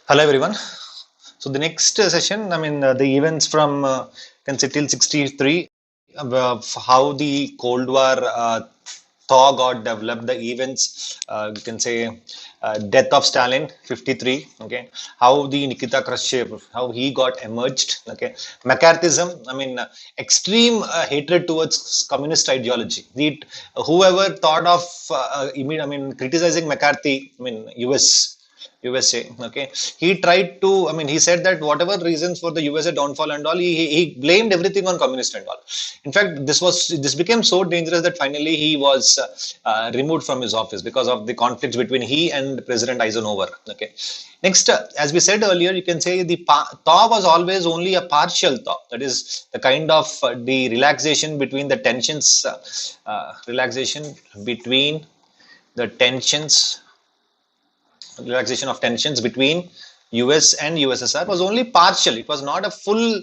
Hello everyone. So the next session, the events from can say till 63, how the Cold War thaw got developed, the events, you can say death of Stalin, 53, okay, how the Nikita Khrushchev, how he got emerged, okay, McCarthyism, extreme hatred towards communist ideology. Whoever thought of, criticizing McCarthy, USA. Okay, he tried to. He said that whatever reasons for the USA downfall and all, he blamed everything on communist and all. In fact, this became so dangerous that finally he was removed from his office because of the conflicts between he and President Eisenhower. Okay. Next, as we said earlier, you can say the thaw was always only a partial thaw. That is the kind of the relaxation between the tensions, relaxation between the tensions relaxation of tensions between US and USSR was only partial. It was not a full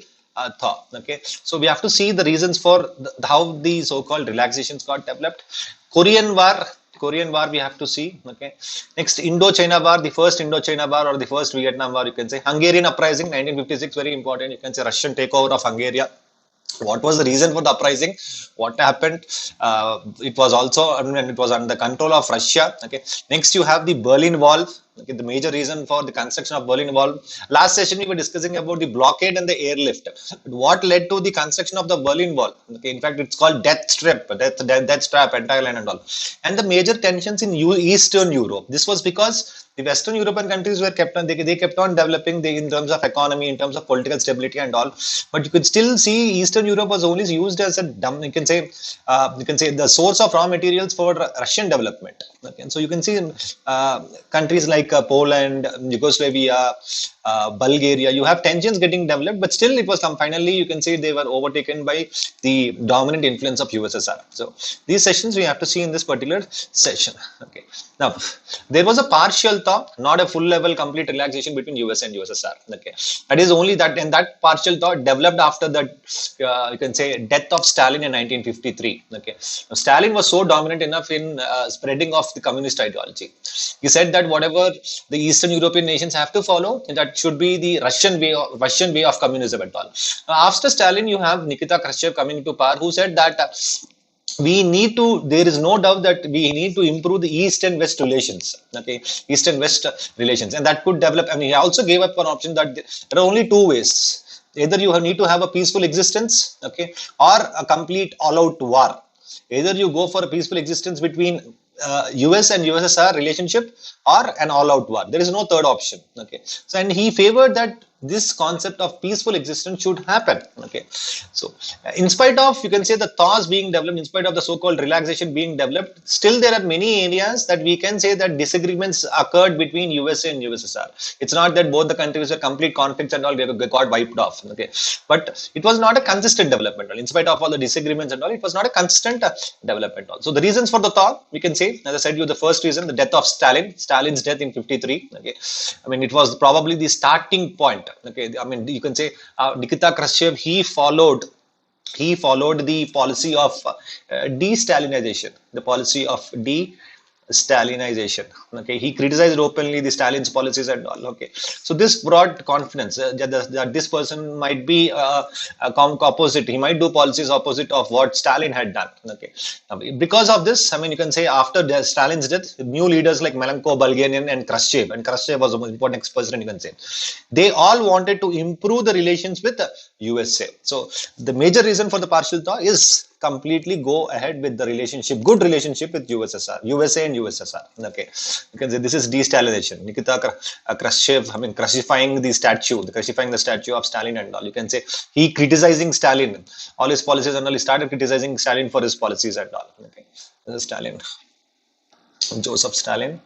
thaw. Okay, so we have to see the reasons for how the so-called relaxations got developed. Korean War. Korean War we have to see. Okay. Next, Indo-China War, the first Indo-China War or the first Vietnam War, you can say. Hungarian Uprising, 1956, very important. You can say Russian takeover of Hungary. What was the reason for the uprising? What happened? It was also, it was under the control of Russia. Okay. Next, you have the Berlin Wall. Okay, the major reason for the construction of Berlin Wall. Last session we were discussing about the blockade and the airlift. What led to the construction of the Berlin Wall? Okay, in fact, it's called death trap, entire line and all. And the major tensions in Eastern Europe. This was because the Western European countries were kept on they kept on developing in terms of economy, in terms of political stability and all. But you could still see Eastern Europe was only used as a you can say the source of raw materials for Russian development. Okay, and so you can see in countries like Poland, Yugoslavia, Bulgaria, you have tensions getting developed, but still it was finally you can say they were overtaken by the dominant influence of USSR. So these sessions we have to see in this particular session. Okay, now there was a partial thaw, not a full level complete relaxation between US and USSR. Okay, that is only that, and that partial thaw developed after the you can say death of Stalin in 1953. Okay, now, Stalin was so dominant enough in spreading of the communist ideology. He said that whatever the Eastern European nations have to follow, that should be the Russian way of communism at all. Now, after Stalin, you have Nikita Khrushchev coming to power, who said that there is no doubt that we need to improve the East and West relations. Okay, East and West relations, and that could develop. He also gave up an option that there are only two ways. Either you need to have a peaceful existence, okay, or a complete all-out war. Either you go for a peaceful existence between US and USSR relationship or an all-out war. There is no third option. Okay, so and he favored that this concept of peaceful existence should happen. Okay, so in spite of you can say the thaws being developed, in spite of the so-called relaxation being developed, still there are many areas that we can say that disagreements occurred between USA and USSR. It's not that both the countries were complete conflicts and all got wiped off. Okay, but it was not a consistent development. In spite of all the disagreements and all, it was not a consistent development. So the reasons for the thaw, we can say, as I said, the first reason, the death of Stalin's death in 53. Okay, it was probably the starting point. Okay, you can say Nikita Khrushchev, he followed the policy of de-Stalinization, the policy of de-Stalinization. Okay, he criticized openly the Stalin's policies and all. Okay, so this brought confidence that this person might be opposite. He might do policies opposite of what Stalin had done. Okay, because of this, you can say after Stalin's death, new leaders like Malenko, Bulgarian, and Khrushchev was the most important ex-president. You can say they all wanted to improve the relations with USA. So the major reason for the partial thaw is completely go ahead with the good relationship with USA and USSR. Okay, you can say this is de-Stalinization. Nikita Khrushchev, crucifying the statue of Stalin and all. You can say he criticizing Stalin, all his policies and all. He started criticizing Stalin for his policies and all. Okay, this is Stalin, Joseph Stalin.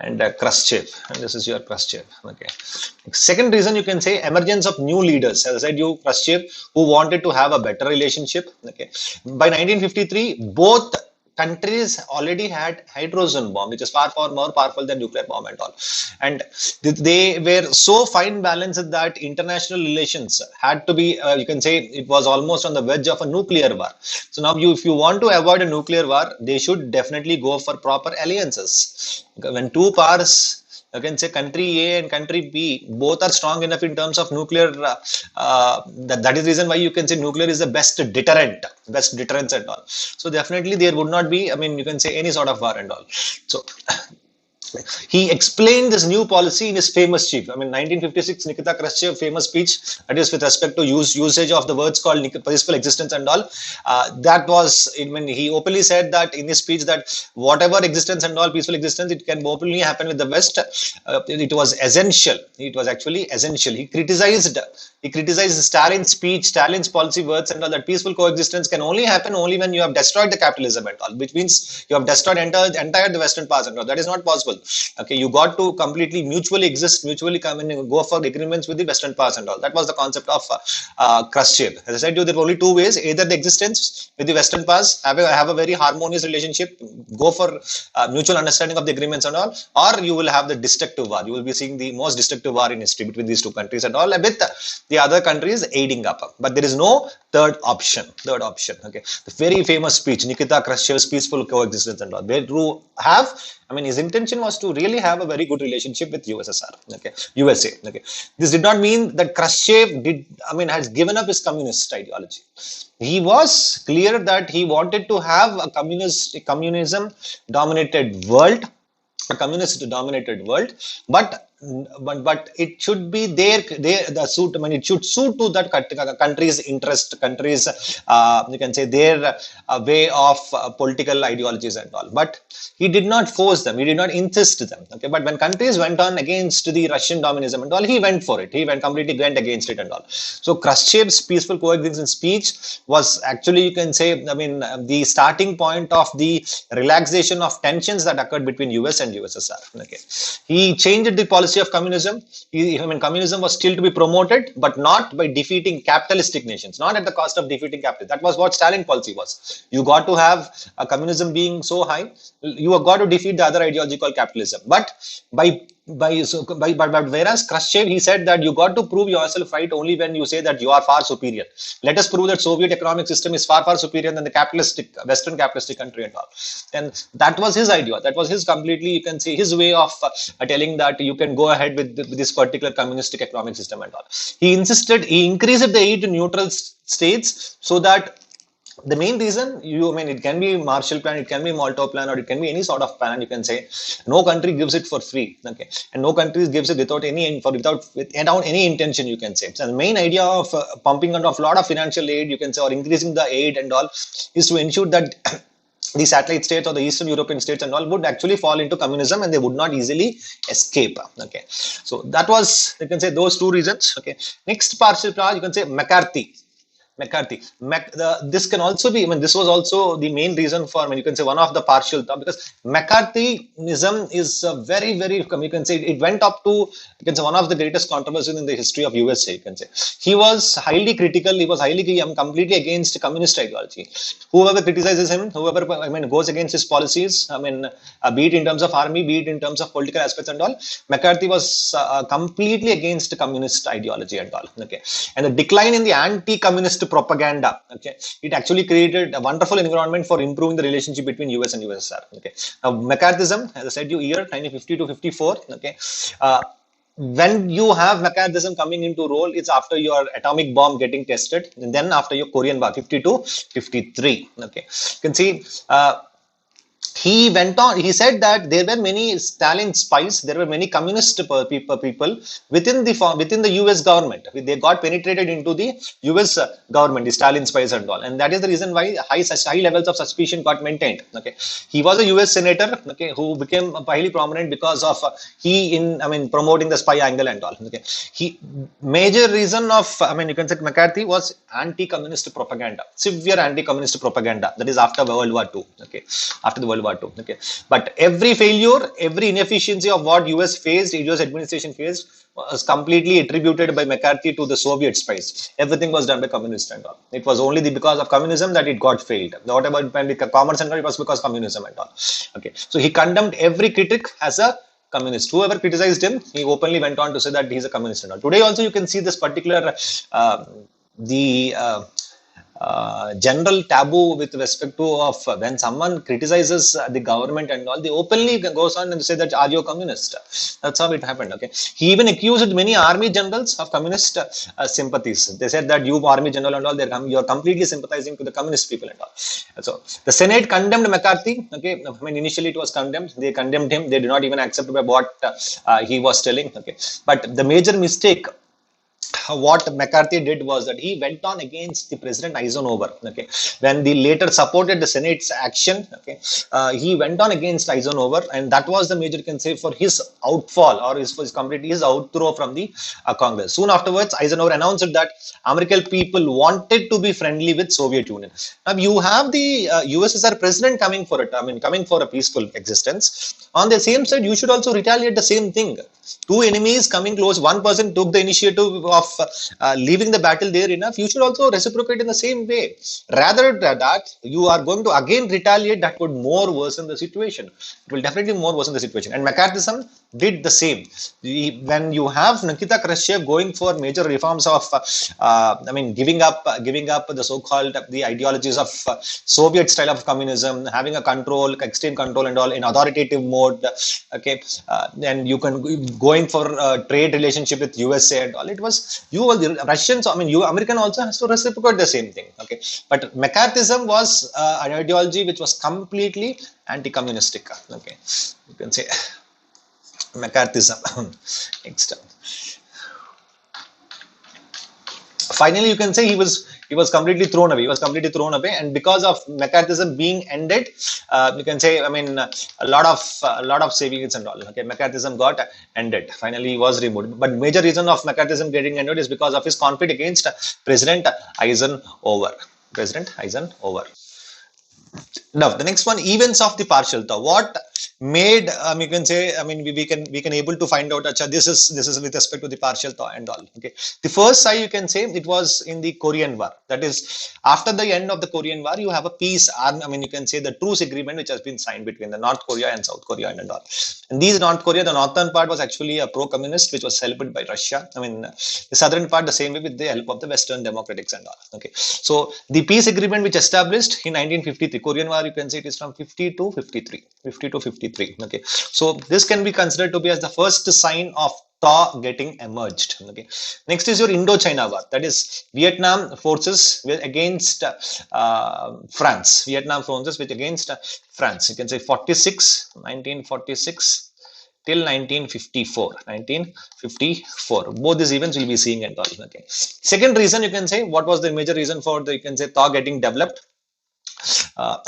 And Khrushchev, and this is your Khrushchev. Okay. Second reason, you can say emergence of new leaders. As I said, Khrushchev, who wanted to have a better relationship. Okay. By 1953, both countries already had hydrogen bomb, which is far more powerful than nuclear bomb and all. And they were so fine balanced that international relations had to be, you can say, it was almost on the verge of a nuclear war. So now, if you want to avoid a nuclear war, they should definitely go for proper alliances. When two powers you can say country A and country B both are strong enough in terms of nuclear. That is the reason why you can say nuclear is the best deterrent, best deterrence and all. So definitely there would not be, I mean, you can say any sort of war and all. So he explained this new policy in his famous speech. I mean, 1956, Nikita Khrushchev famous speech, that is with respect to usage of the words called peaceful existence and all. That was, I mean, he openly said that in his speech that whatever existence and all, peaceful existence, it can openly happen with the West. It was essential. It was actually essential. He criticized Stalin's speech, Stalin's policy words and all, that peaceful coexistence can only happen only when you have destroyed the capitalism and all, which means you have destroyed entire the Western powers and all. That is not possible. Okay, you got to completely mutually exist, mutually come in and go for agreements with the Western powers and all. That was the concept of Khrushchev. As I said, there are only two ways: either the existence with the Western powers, have a very harmonious relationship, go for mutual understanding of the agreements and all, or you will have the destructive war. You will be seeing the most destructive war in history between these two countries and all, with the other countries aiding up. But there is no third option. Okay, the very famous speech, Nikita Khrushchev's peaceful coexistence and all, where to have, I mean, his intention was to really have a very good relationship with USSR, okay, USA. Okay, this did not mean that Khrushchev has given up his communist ideology. He was clear that he wanted to have a communism dominated world, communist dominated world, but it should be the suit. I mean, it should suit to that country's interest, country's you can say their way of political ideologies and all. But he did not force them. He did not insist them. Okay, but when countries went on against the Russian domination and all, he went for it. He completely went against it and all. So Khrushchev's peaceful coexistence speech was actually, you can say, I mean, the starting point of the relaxation of tensions that occurred between US and USSR. Okay, he changed the policy of communism. Communism was still to be promoted, but not by defeating capitalistic nations, not at the cost of defeating capitalism. That was what Stalin policy was. You got to have a communism being so high, you have got to defeat the other ideology called capitalism. But whereas Khrushchev, he said that you got to prove yourself right only when you say that you are far superior. Let us prove that Soviet economic system is far superior than the capitalistic Western capitalistic country and all. And that was his idea. That was his completely, you can say, his way of telling that you can go ahead with this particular communistic economic system and all. He increased the aid to neutral states so that the main reason, it can be Marshall Plan, it can be Molotov Plan, or it can be any sort of plan. You can say no country gives it for free, okay, and no country gives it without any intention. You can say. So the main idea of pumping out of a lot of financial aid, you can say, or increasing the aid and all, is to ensure that the satellite states or the Eastern European states and all would actually fall into communism and they would not easily escape. Okay, so that was, you can say, those two reasons. Okay, next partial plan, you can say McCarthy. This can also be, this was also the main reason for, you can say, one of the partial, because McCarthyism is very, you can say, it went up to, you can say, one of the greatest controversies in the history of USA, you can say. He was highly critical, completely against communist ideology. Whoever criticizes him, whoever, goes against his policies, be it in terms of army, be it in terms of political aspects and all, McCarthy was completely against communist ideology and all, okay. And the decline in the anti-communist propaganda, okay, it actually created a wonderful environment for improving the relationship between US and USSR. Okay, now McCarthyism, as I said, year 1950 to 54. Okay, when you have McCarthyism coming into role, it's after your atomic bomb getting tested, and then after your Korean War, 52, 53. Okay, you can see. He went on, he said that there were many Stalin spies, there were many communist people within the US government. They got penetrated into the US government, the Stalin spies and all. And that is the reason why high levels of suspicion got maintained. Okay, he was a US senator, okay, who became highly prominent because of promoting the spy angle and all. Okay, major reason of, you can say, McCarthy was anti-communist propaganda, severe anti-communist propaganda. That is after World War II. Okay, after the World War II. Okay, but every failure, every inefficiency of what US administration faced was completely attributed by McCarthy to the Soviet spies. Everything was done by communists and all. It was only because of communism that it got failed. What about commerce and all? It was because communism and all. Okay, so he condemned every critic as a communist. Whoever criticized him, he openly went on to say that he's a communist and all. Today also you can see this particular general taboo with respect to of when someone criticizes the government and all, they openly goes on and say that are you a communist? That's how it happened. Okay, he even accused many army generals of communist sympathies. They said that you army general and all, you're completely sympathizing to the communist people and all. So the Senate condemned McCarthy. Okay, I mean initially it was condemned. They condemned him. They did not even accept what he was telling. Okay, but the major mistake what McCarthy did was that he went on against the President Eisenhower. Okay, when the later supported the Senate's action, okay, he went on against Eisenhower, and that was the major, you can say, for his outfall or his completely his outthrow from the Congress. Soon afterwards, Eisenhower announced that American people wanted to be friendly with Soviet Union. Now you have the USSR president coming for it. I mean, coming for a peaceful existence. On the same side, you should also retaliate the same thing. Two enemies coming close. One person took the initiative of leaving the battle there enough. You should also reciprocate in the same way. Rather than that, you are going to again retaliate. That would more worsen the situation. It will definitely more worsen the situation. And McCarthyism did the same. When you have Nikita Khrushchev going for major reforms of, I mean, giving up the so-called the ideologies of Soviet style of communism, having a control, extreme control and all in authoritative mode. Okay, then you can going for a trade relationship with USA and all. It was the Russians. I mean, American also has to reciprocate the same thing. Okay, but McCarthyism was an ideology which was completely anti-communistic. Okay, you can say McCarthyism. Next. Finally, you can say he was completely thrown away. He was completely thrown away, and because of McCarthyism being ended, you can say, I mean, a lot of savings and all. Okay, McCarthyism got ended. Finally, he was removed. But major reason of McCarthyism getting ended is because of his conflict against President Eisenhower. President Eisenhower. Now, the next one, events of the partial thaw. What made you can say, I mean, we can able to find out. Acha, this is with respect to the partial thaw and all. Okay, the first sign you can say it was in the Korean War. That is, after the end of the Korean War, you have a peace. I mean, you can say the truce agreement which has been signed between the North Korea and South Korea and all. And these North Korea, the northern part was actually a pro-communist, which was helped by Russia. I mean, the southern part the same way with the help of the Western democratics and all. Okay, so the peace agreement which established in 1953, Korean War, you can say it is from 50 to 53, 50 to 53. Okay, so this can be considered to be as the first sign of thaw getting emerged. Okay, next is your Indochina War, that is Vietnam forces against France. Vietnam forces which against France. You can say 1946 till 1954. Both these events we'll be seeing and all. Okay, second reason you can say, what was the major reason for the, you can say, thaw getting developed uh,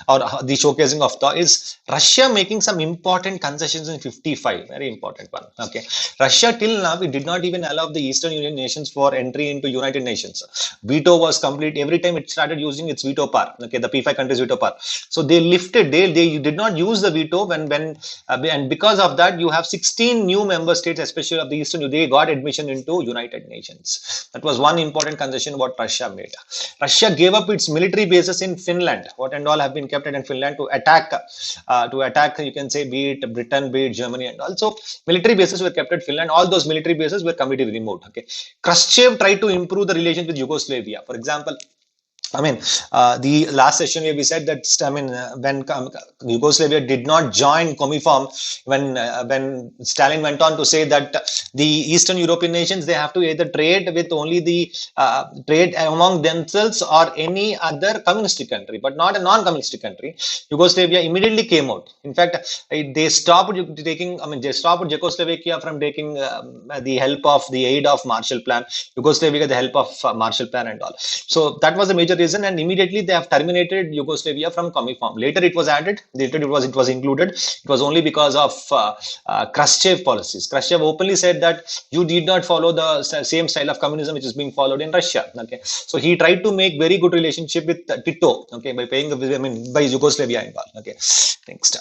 or the showcasing of thaw is Russia making some important concessions in 55. Very important one. Okay, Russia till now it did not even allow the Eastern Union nations for entry into United Nations. Veto was complete every time it started using its veto power. Okay, the P5 countries veto power. So they lifted. They did not use the veto and because of that you have 16 new member states, especially of the Eastern Union. They got admission into United Nations. That was one important concession what Russia made. Russia gave up its military bases in Finland. What and all have been kept in Finland to attack. You can say, be it Britain, be it Germany, and also military bases were kept at Finland. All those military bases were completely removed. Okay, Khrushchev tried to improve the relations with Yugoslavia. For example, I mean, the last session where we said that, I mean, when Yugoslavia did not join Comiform, when Stalin went on to say that the Eastern European nations, they have to either trade with only the trade among themselves or any other communistic country, but not a non-communistic country. Yugoslavia immediately came out. In fact, they stopped taking, I mean, they stopped Czechoslovakia from taking the help of the aid of Marshall Plan, Yugoslavia the help of Marshall Plan and all. So that was the major reason, and immediately they have terminated Yugoslavia from Comiform. Later it was added. Later it was included. It was only because of Khrushchev policies. Khrushchev openly said that you did not follow the same style of communism which is being followed in Russia. Okay, so he tried to make very good relationship with Tito. Okay, by paying, I mean, by Yugoslavia and all. Okay, next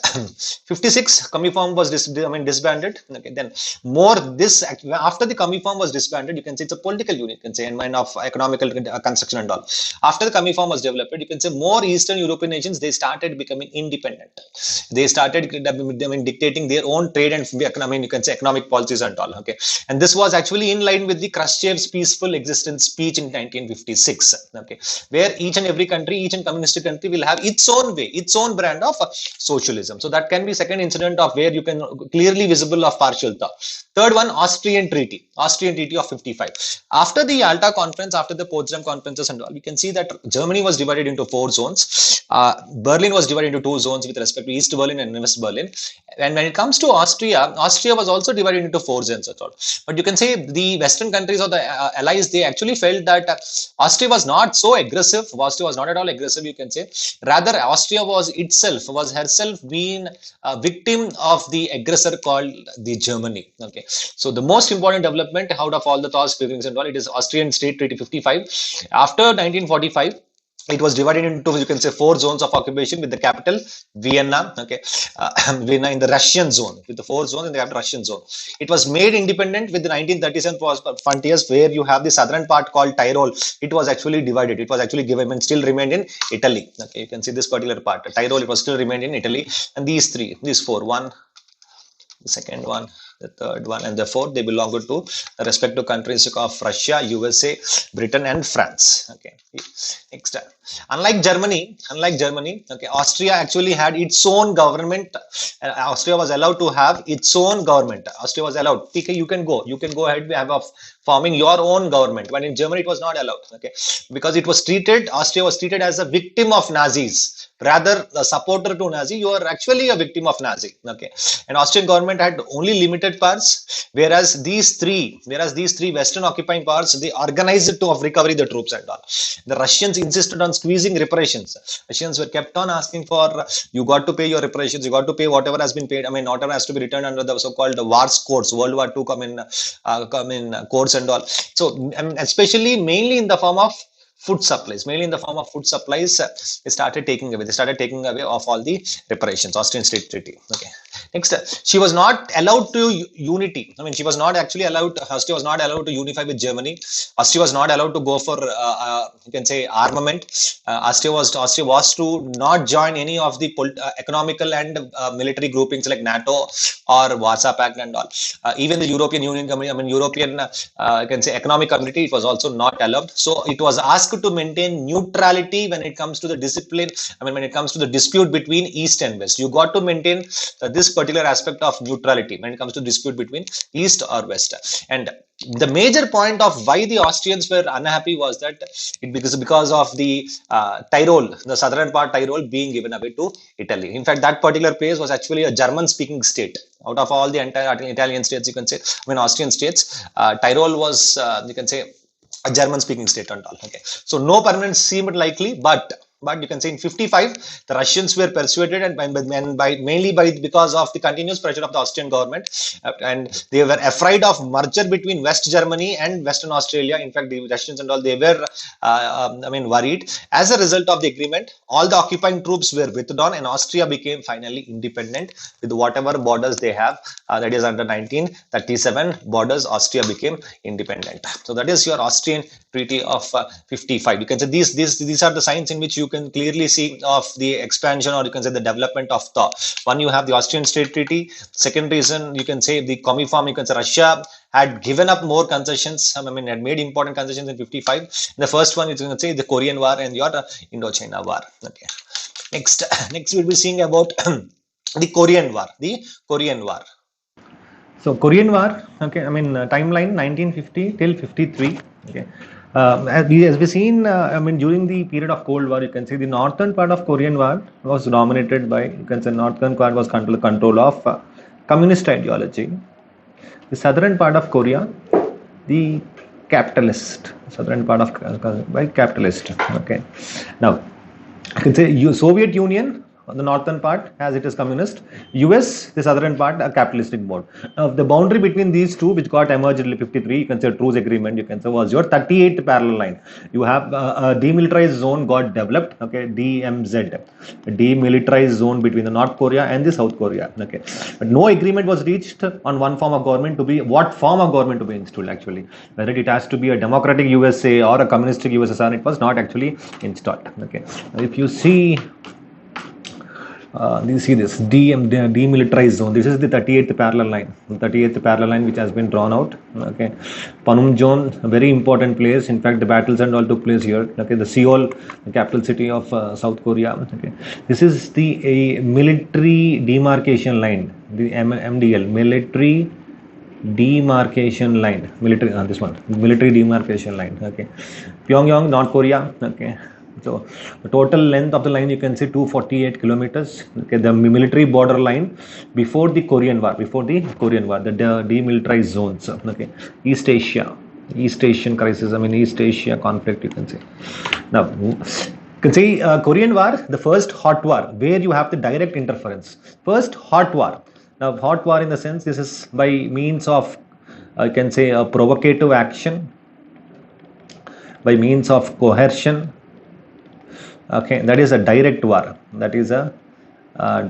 56 Comiform was disbanded. Okay, then more this after the Comiform was disbanded, you can say it's a political unit. You can say and mind of economical construction and all. After the Comiform was developed, you can say more Eastern European nations, they started becoming independent. They started dictating their own trade and you can say economic policies and all. Okay, and this was actually in line with the Khrushchev's peaceful existence speech in 1956. Okay, where each and every country, each and communist country will have its own way, its own brand of socialism. So that can be second incident of where you can clearly visible of partial thaw. Third one, Austrian Treaty of 55. After the Yalta conference, after the Potsdam conferences and all, we can see that Germany was divided into 4 zones. Berlin was divided into 2 zones with respect to East Berlin and West Berlin. And when it comes to Austria, Austria was also divided into 4 zones at all. But you can say the Western countries or the allies, they actually felt that Austria was not so aggressive. Austria was not at all aggressive, you can say. Rather, Austria was herself being a victim of the aggressor called the Germany. Okay, so the most important development out of all the thoughts, feelings and all, it is Austrian State Treaty 55. After 1945, it was divided into, you can say, 4 zones of occupation with the capital Vienna. Okay, Vienna in the Russian zone, with the 4 zones in the capital Russian zone. It was made independent with the 1937 frontiers, where you have the southern part called Tyrol. It was actually divided. It was actually given and still remained in Italy. Okay, you can see this particular part, Tyrol. It was still remained in Italy, and these 4, one, the second one, the third one, and the fourth, they belong to respective countries of Russia, USA, Britain, and France. Okay, next. Unlike Germany, okay, Austria actually had its own government. Austria was allowed to have its own government. Austria was allowed. Okay, you can go ahead, have a forming your own government. When in Germany, it was not allowed. Okay, because Austria was treated as a victim of Nazis. Rather, a supporter to Nazi, you are actually a victim of Nazi. Okay, and Austrian government had only limited powers, whereas these three Western occupying powers, they organized to recovery the troops and all. The Russians insisted on squeezing reparations. Russians were kept on asking for, you got to pay your reparations, you got to pay whatever has been paid. I mean, whatever has to be returned under the so-called wars courts, World War II come in courts and all. So, I mean, especially mainly in the form of food supplies, they started taking away of all the reparations. Austrian State Treaty. Okay, next, she was not allowed to unity. I mean, she was not actually allowed. Austria was not allowed to unify with Germany. Austria was not allowed to go for you can say armament. Austria was to not join any of the economical and military groupings like NATO or Warsaw Pact and all. Even the European Union, European you can say economic community, it was also not allowed. So it was asked to maintain neutrality when it comes to the discipline. I mean, when it comes to the dispute between East and West, you got to maintain this particular aspect of neutrality when it comes to dispute between East or West. And the major point of why the Austrians were unhappy was that because of the Tyrol, the southern part Tyrol being given away to Italy. In fact, that particular place was actually a German-speaking state. Out of all the entire Italian states, you can say, Austrian states, Tyrol was, you can say, a German-speaking state and all. Okay, so no permanence seemed likely, but you can say in 55, the Russians were persuaded and mainly because of the continuous pressure of the Austrian government, and they were afraid of merger between West Germany and Western Australia. In fact, the Russians and all, they were worried. As a result of the agreement, all the occupying troops were withdrawn, and Austria became finally independent with whatever borders they have. That is under 1937 borders, Austria became independent. So that is your Austrian Treaty of 55. You can say these are the signs in which you can clearly see of the expansion, or you can say the development of thought. One, you have the Austrian State Treaty. Second reason, you can say the Comiform. You can say Russia had given up more concessions. I mean, had made important concessions in 55. The first one is, you can say, the Korean War and your Indochina War. Okay. Next we'll be seeing about the Korean War. So Korean War, okay, I mean timeline 1950 till 53. Okay, as we seen, I mean during the period of Cold War, you can see the northern part of Korean War was dominated by, you can say, northern part was control of communist ideology. The southern part of Korea, the capitalist, southern part of by capitalist. Okay, now you can say Soviet Union the northern part, as it is communist. US, the southern part, a capitalistic mode. The boundary between these two, which got emerged in 53, you can say truce agreement, you can say, was your 38th parallel line. You have a demilitarized zone got developed, okay, DMZ, a demilitarized zone between the North Korea and the South Korea, okay. But no agreement was reached on one form of government to be, what form of government to be installed actually, whether it has to be a democratic USA or a communistic USSR. It was not actually installed, okay. If you see, you see this demilitarized zone. This is the 38th parallel line. The 38th parallel line which has been drawn out. Okay, Panmunjom, a very important place. In fact, the battles and all took place here. Okay, the Seoul, the capital city of South Korea. Okay, this is the military demarcation line. The MDL, military demarcation line. Military, this one, military demarcation line. Okay, Pyongyang, North Korea. Okay. So the total length of the line, you can see 248 kilometers. Okay, the military border line before the Korean War, the demilitarized zones. Okay, East Asian crisis. I mean, East Asia conflict, you can say. Now, you can see Korean War, the first hot war, where you have the direct interference. First hot war. Now, hot war in the sense, this is by means of, you can say, a provocative action, by means of coercion. Okay, that is a direct war. That is a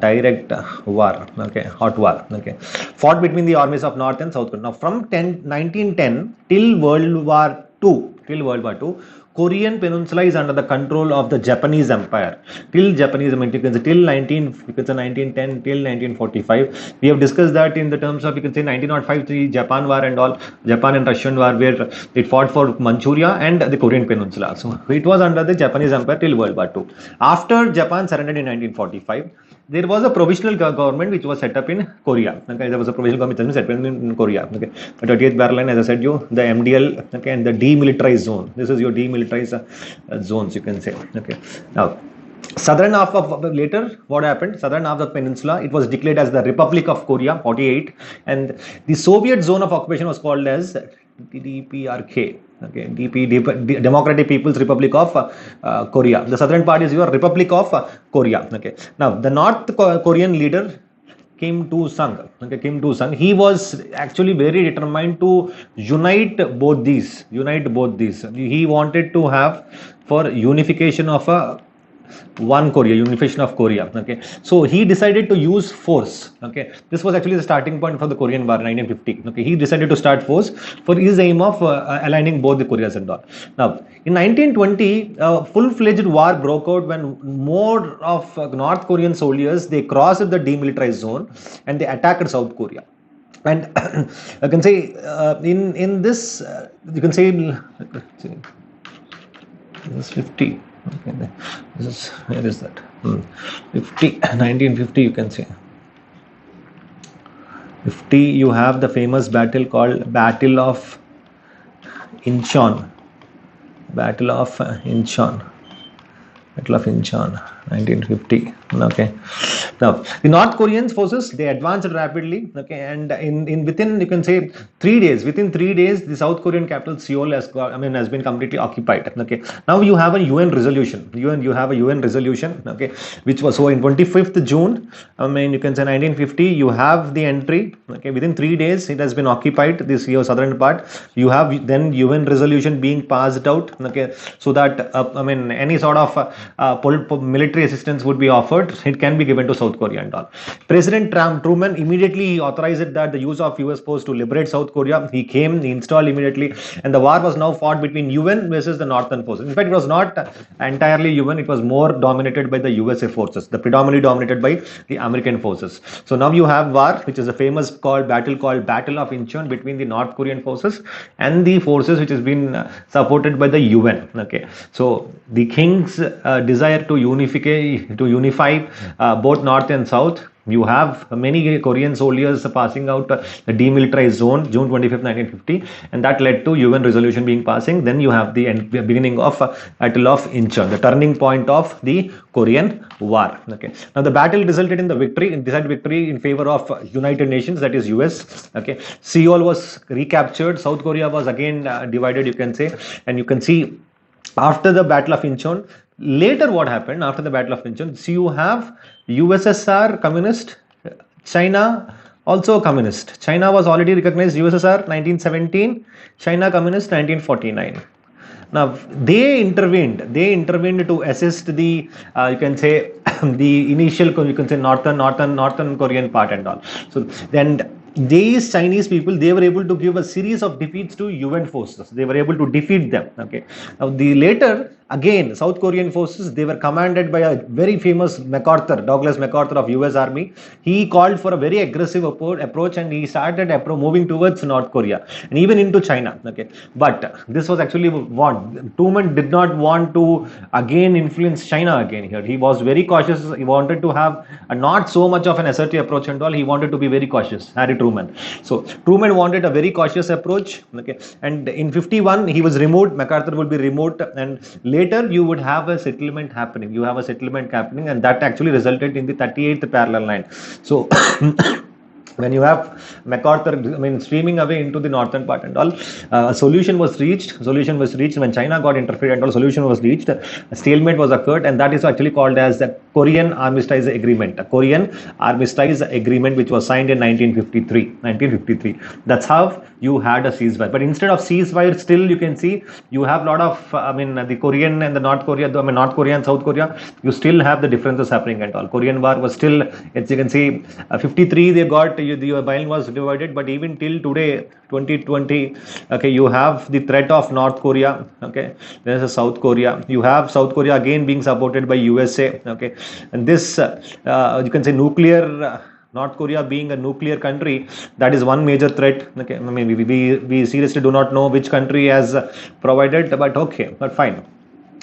direct war. Okay, hot war. Okay, fought between the armies of North and South Korea. Now, from 1910 till World War II, Korean Peninsula is under the control of the Japanese Empire. Till Japanese, I mean, you can say till 1910 till 1945. We have discussed that in the terms of, you can say, 1905, the Japan War and all, Japan and Russian War, where it fought for Manchuria and the Korean Peninsula. So it was under the Japanese Empire till World War II. After Japan surrendered in 1945, there was a provisional government which was set up in Korea. Okay, there was a provisional government set up in Korea. Okay, the 38th parallel line, as I said you, the MDL, okay, and the demilitarized zone. This is your demilitarized zones, you can say. Okay, now southern half of later, what happened? Southern half of the peninsula, it was declared as the Republic of Korea, 48, and the Soviet zone of occupation was called as DPRK. Okay, Democratic People's Republic of Korea. The southern part is your Republic of Korea. Okay, now the North Korean leader Kim Il-sung. Okay, Kim Il-sung. He was actually very determined to unite both these. He wanted to have for unification of one Korea, unification of Korea. Okay, so he decided to use force. Okay, this was actually the starting point for the Korean War, 1950. Okay, he decided to start force for his aim of aligning both the Koreas and all. Now, in 1920, full-fledged war broke out when more of North Korean soldiers, they crossed the demilitarized zone and they attacked South Korea. And I can say in this, you can say this is 50. Okay, this is, where is that? 1950, you can say. 50, you have the famous battle called Battle of Incheon. Battle of Incheon, 1950. Okay. Now, the North Korean forces, they advanced rapidly. Okay, and in within, you can say, 3 days. Within 3 days, the South Korean capital Seoul has been completely occupied. Okay. Now you have a UN resolution. You have a UN resolution. Okay, which was so in 25th June. You can say 1950. You have the entry. Okay, within 3 days, it has been occupied. This your southern part. You have then UN resolution being passed out. Okay, so that any sort of military assistance would be offered. It can be given to South Korea and all. President Truman immediately authorized that the use of US force to liberate South Korea. He installed immediately, and the war was now fought between UN versus the Northern forces. In fact, it was not entirely UN, it was more dominated by the USA forces, predominantly dominated by the American forces. So now you have war, which is a famous battle called Battle of Incheon between the North Korean forces and the forces which has been supported by the UN. Okay, so the king's desire to unify both North and South. You have many Korean soldiers passing out the demilitarized zone, June 25th, 1950, and that led to UN resolution being passing. Then you have the beginning of Battle of Incheon, the turning point of the Korean War. Okay. Now the battle resulted in the victory in favor of United Nations, that is US. Okay. Seoul was recaptured. South Korea was again divided, you can say, and you can see after the Battle of Incheon. Later, what happened after the Battle of Incheon? So you have USSR communist, China also communist. China was already recognized USSR 1917, China communist 1949. Now they intervened. They intervened to assist the you can say the initial you can say northern Korean part and all. So then these Chinese people, they were able to give a series of defeats to UN forces. They were able to defeat them. Okay. Now the later again South Korean forces, they were commanded by a very famous MacArthur, Douglas MacArthur of US Army. He called for a very aggressive approach, and he started moving towards North Korea and even into China. Okay, but this was actually want. Truman did not want to again influence China again here. He was very cautious. He wanted to have not so much of an assertive approach and all. He wanted to be very cautious. Harry Truman. So Truman wanted a very cautious approach. Okay, and in 51 he was removed. MacArthur will be removed, and later you would have a settlement happening. You have a settlement happening, and that actually resulted in the 38th parallel line. So when you have MacArthur, I mean, streaming away into the northern part and all, a solution was reached. Solution was reached when China got interfered and all. Solution was reached. A stalemate was occurred, and that is actually called as the Korean Armistice Agreement. A Korean Armistice Agreement, which was signed in 1953. 1953. That's how you had a ceasefire. But instead of ceasefire, still you can see you have a lot of, I mean, the Korean and the North Korea, I mean, North Korea and South Korea, you still have the differences happening and all. Korean War was still, as you can see, 53 they got, the Berlin was divided, but even till today, 2020, okay, you have the threat of North Korea, okay, there's a South Korea, you have South Korea again being supported by USA, okay, and this, you can say nuclear, North Korea being a nuclear country, that is one major threat. Okay, I mean, we seriously do not know which country has provided, but okay, but fine.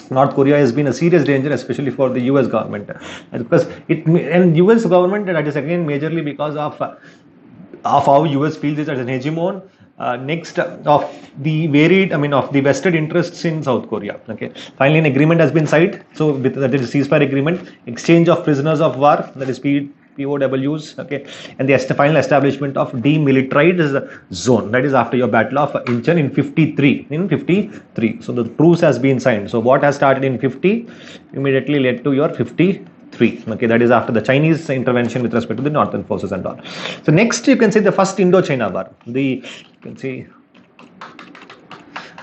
North Korea has been a serious danger, especially for the US government, because it and US government, that is again majorly because of how US feels it as an hegemon. Next of the varied, I mean, of the vested interests in South Korea. Okay, finally an agreement has been signed. So with that is a ceasefire agreement, exchange of prisoners of war, that is POWs, okay, and the final establishment of demilitarized zone. That is after your Battle of Incheon in 53. In 53, so the truce has been signed. So what has started in 50 immediately led to your 53. Okay, that is after the Chinese intervention with respect to the northern forces and all. So next you can see the first Indochina War. You can see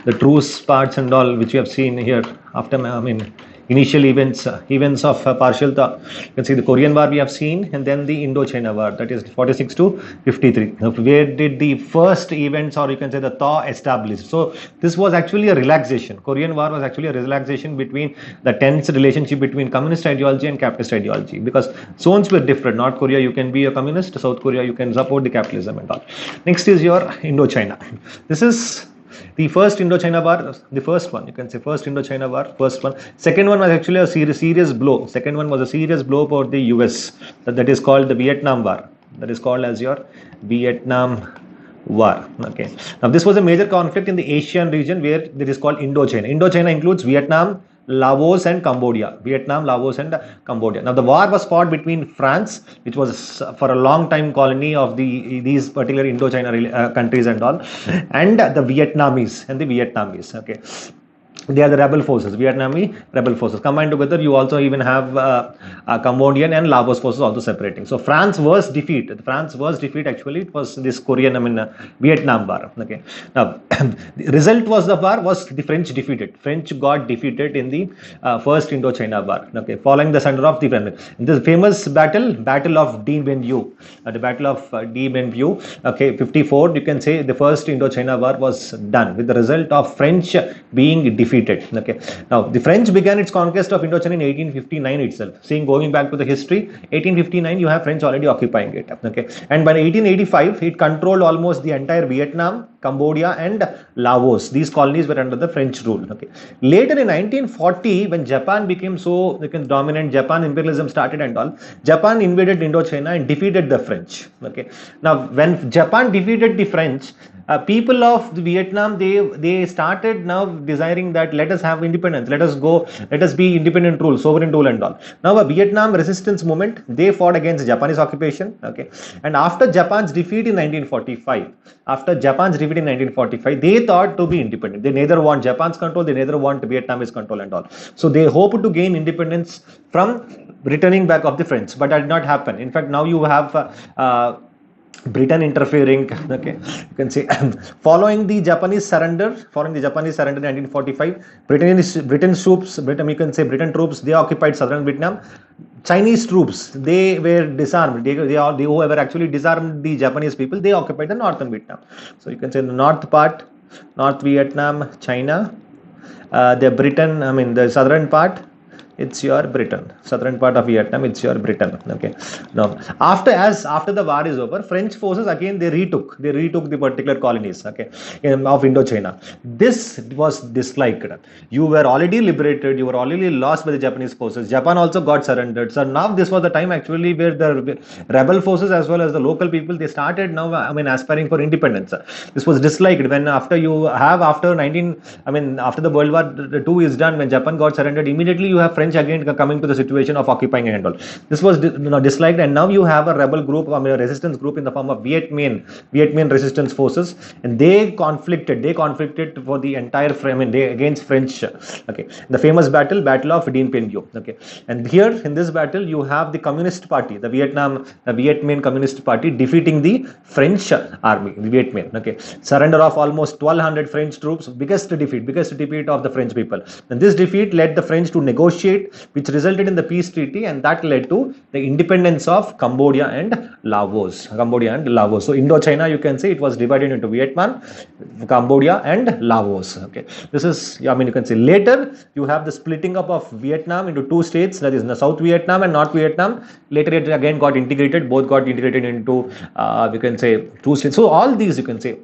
the truce parts and all, which you have seen here after, I mean, initial events of partial thaw. You can see the Korean War we have seen, and then the Indochina War, that is 46 to 53. Where did the first events, or you can say the thaw, established? So this was actually a relaxation. Korean War was actually a relaxation between the tense relationship between communist ideology and capitalist ideology, because zones were different. North Korea, you can be a communist. South Korea, you can support the capitalism and all. Next is your Indochina. This is the first Indochina War, the first one, you can say first Indochina War, first one. Second one was actually a serious blow. Second one was a serious blow for the US. That is called the Vietnam War. That is called as your Vietnam War. Okay. Now this was a major conflict in the Asian region where it is called Indochina. Indochina includes Vietnam, Laos and Cambodia. Vietnam, Laos and Cambodia. Now the war was fought between France, which was for a long time colony of these particular Indochina countries and all, and the Vietnamese. Okay, they are the rebel forces, Vietnamese rebel forces combined together. You also even have Cambodian and Laos forces also separating. So France was defeated. Actually, it was this Korean, I mean, Vietnam War. Okay. Now the result was the war was the French defeated. French got defeated in the first Indochina War. Okay, following the surrender of the French. The famous battle of Dien Bien Phu, the Battle of Dien Bien Phu. Okay, 54. You can say the first Indochina War was done with the result of French being defeated. Okay. Now the French began its conquest of Indochina in 1859 itself. Seeing going back to the history, 1859 you have French already occupying it. Okay. And by 1885 it controlled almost the entire Vietnam, Cambodia and Laos. These colonies were under the French rule. Okay. Later in 1940, when Japan became so dominant, Japan imperialism started and all, Japan invaded Indochina and defeated the French. Okay. Now when Japan defeated the French, people of Vietnam, they started now desiring that let us have independence, let us be independent rule, sovereign rule and all. Now a Vietnam resistance movement, they fought against Japanese occupation. Okay, and after Japan's defeat in 1945, defeat in 1945, they thought to be independent. They neither want Japan's control, they neither want Vietnamese control and all. So they hoped to gain independence from returning back of the French, but that did not happen. In fact, now you have Britain interfering. Okay, you can say following the Japanese surrender in 1945, Britain's troops, you can say Britain troops, they occupied southern Vietnam. Chinese troops, they were disarmed. They were actually disarmed the Japanese people. They occupied the northern Vietnam. So you can say the north part, North Vietnam, China. The Britain, the southern part, it's your Britain. Southern part of Vietnam, it's your Britain. Okay. Now, after the war is over, French forces again they retook the particular colonies. Okay, of Indochina. This was disliked. You were already liberated. You were already lost by the Japanese forces. Japan also got surrendered. So now this was the time actually where the rebel forces as well as the local people, they started now aspiring for independence. This was disliked when after the World War II is done, when Japan got surrendered, immediately you have French again coming to the situation of occupying and all. This was disliked, and now you have a rebel group, a resistance group in the form of Viet Minh resistance forces, and they conflicted for the entire against French. Okay, the famous battle of Dien Bien Phu. Okay, and here in this battle you have the Communist Party, the Viet Minh Communist Party defeating the French army, the Viet Minh. Okay, surrender of almost 1,200 French troops, biggest defeat of the French people. And this defeat led the French to negotiate, which resulted in the peace treaty, and that led to the independence of Cambodia and Laos. So Indochina, you can say it was divided into Vietnam, Cambodia and Laos. Okay, this is, you can say later you have the splitting up of Vietnam into two states, that is South Vietnam and North Vietnam. Later it again got integrated, both got integrated into you can say two states. So all these, you can say,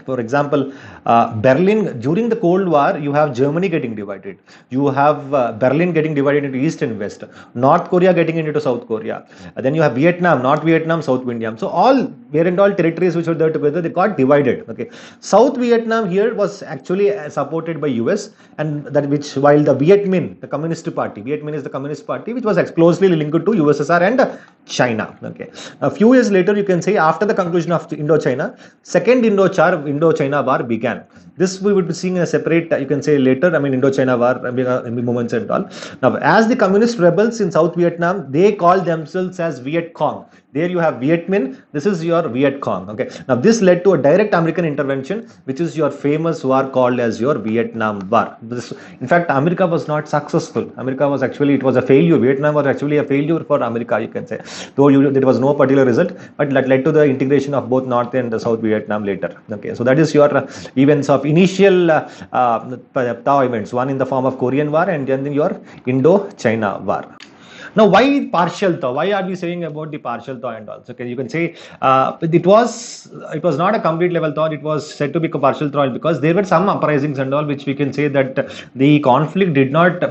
for example, Berlin, during the Cold War, you have Germany getting divided. You have Berlin getting divided into East and West. North Korea getting into South Korea. Then you have Vietnam, North Vietnam, South Vietnam. So all territories which were there together, they got divided. Okay, South Vietnam here was actually supported by US, and while the Viet Minh, the Communist Party, Viet Minh is the Communist Party, which was closely linked to USSR and China. Okay, a few years later, you can say after the conclusion of Indochina, Second Indochina War began. This we would be seeing a separate, you can say later, Indochina War movements and all. Now, as the communist rebels in South Vietnam, they call themselves as Viet Cong. There you have Viet Minh, this is your Viet Cong. Okay, now this led to a direct American intervention, which is your famous war called as your Vietnam War. In fact, America was not successful. It was a failure. Vietnam was actually a failure for America, you can say. Though there was no particular result, but that led to the integration of both North and South Vietnam later. Okay, so that is your events of initial Tao events, one in the form of Korean War and then your Indo-China War. Now, why partial thaw? Why are we saying about the partial thaw and all? So, okay, you can say it was not a complete level thaw. It was said to be a partial thaw because there were some uprisings and all, which we can say that the conflict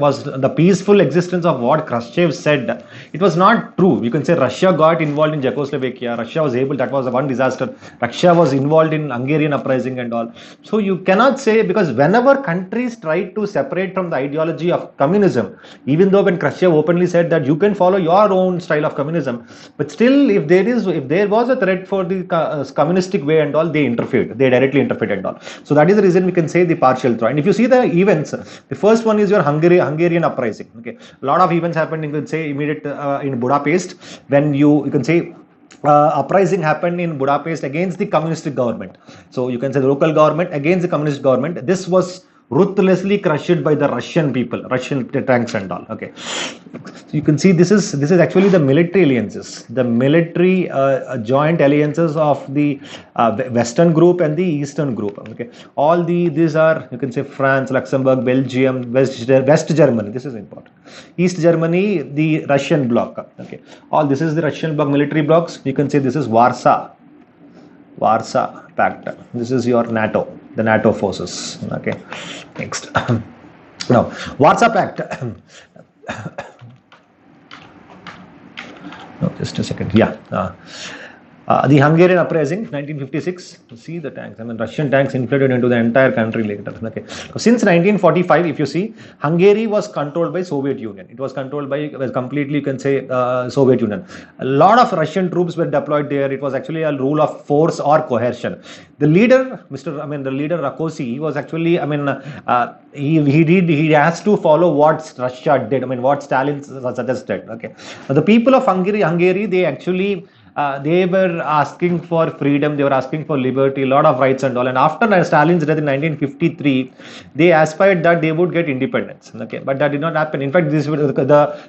was the peaceful existence of what Khrushchev said. It was not true. You can say Russia got involved in Czechoslovakia. Russia was able. That was one disaster. Russia was involved in Hungarian uprising and all. So you cannot say, because whenever countries tried to separate from the ideology of communism, even though when Khrushchev openly said that you can follow your own style of communism, but still if there was a threat for the communistic way and all, they directly interfered and all. So that is the reason we can say the partial thaw. And if you see the events, the first one is your Hungarian uprising. Okay, a lot of events happened, you can say, immediate in Budapest, when you can say uprising happened in Budapest against the communist government. So you can say the local government against the communist government. This was ruthlessly crushed by the Russian people, Russian tanks and all. Okay, so you can see this is actually the military alliances, the military joint alliances of the Western group and the Eastern group. Okay, all these are, you can say, France, Luxembourg, Belgium, West Germany. This is important. East Germany, the Russian bloc. Okay, all this is the Russian bloc, military blocs. You can say this is Warsaw Pact. This is your NATO, the NATO forces. Okay, next. Now, Warsaw Pact. No, just a second. Yeah. The Hungarian uprising, 1956. You see the tanks. I mean, Russian tanks infiltrated into the entire country later. Okay. So since 1945, if you see, Hungary was controlled by Soviet Union. It was controlled by completely, you can say, Soviet Union. A lot of Russian troops were deployed there. It was actually a rule of force or coercion. The leader, the leader Rakosi, he was actually, he has to follow what Russia did. I mean, what Stalin suggested. Okay. The people of Hungary, they actually they were asking for freedom, they were asking for liberty, a lot of rights and all. And after Stalin's death in 1953, they aspired that they would get independence. Okay, but that did not happen. In fact,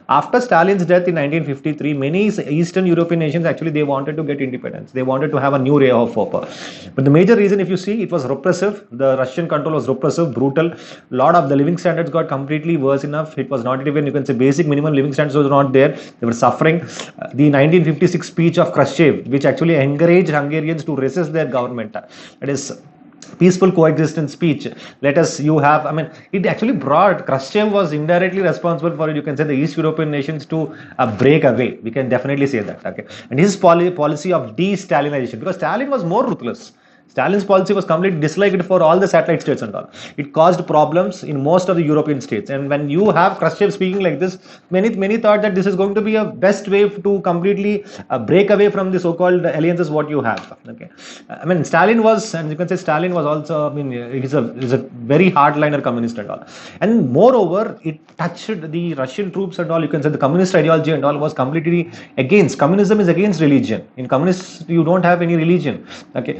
after Stalin's death in 1953, many Eastern European nations actually they wanted to get independence. They wanted to have a new ray of hope. But the major reason, if you see, it was repressive. The Russian control was repressive, brutal. A lot of the living standards got completely worse enough. It was not even, you can say, basic minimum living standards was not there. They were suffering. The 1956 speech of Khrushchev, which actually encouraged Hungarians to resist their government. It is peaceful coexistence speech. Let us, you have, I mean, it actually brought, Khrushchev was indirectly responsible for, you can say, the East European nations to break away. We can definitely say that. Okay. And his policy of de-Stalinization, because Stalin was more ruthless. Stalin's policy was completely disliked for all the satellite states and all. It caused problems in most of the European states. And when you have Khrushchev speaking like this, many thought that this is going to be a best way to completely break away from the so-called alliances what you have. Okay, I mean Stalin was, and you can say Stalin was also, I mean, he's a very hardliner communist and all. And moreover, it touched the Russian troops and all. You can say the communist ideology and all was completely against. Communism is against religion. In communists, you don't have any religion. Okay,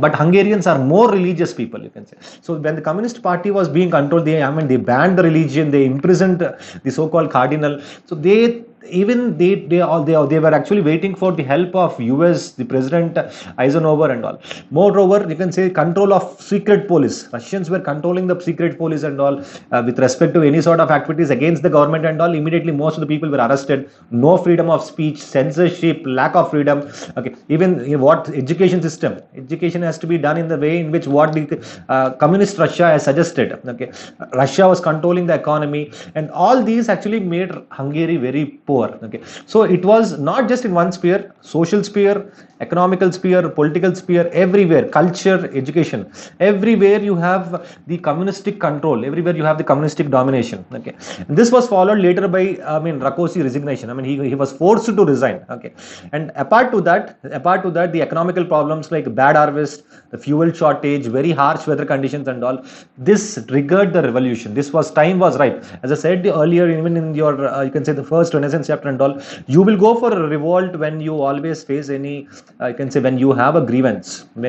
but Hungarians are more religious people, you can say. So when the Communist Party was being controlled, they banned the religion, they imprisoned the so-called cardinal. So they were actually waiting for the help of US, the President Eisenhower and all. Moreover, you can say control of secret police. Russians were controlling the secret police and all with respect to any sort of activities against the government and all. Immediately, most of the people were arrested. No freedom of speech, censorship, lack of freedom. Okay, even what education system? Education has to be done in the way in which what the communist Russia has suggested. Okay, Russia was controlling the economy, and all these actually made Hungary very poor. Okay, so it was not just in one sphere, social sphere, economical sphere, political sphere, everywhere, culture, education, everywhere you have the communistic control, everywhere you have the communistic domination. Okay, and this was followed later by, Rakosi resignation. He was forced to resign. Okay, and apart to that, the economical problems like bad harvest, the fuel shortage, very harsh weather conditions and all, this triggered the revolution. Time was ripe. As I said earlier, even in your you can say the first Renaissance chapter and all, you will go for a revolt when you always face any, you can say, when you have a grievance, or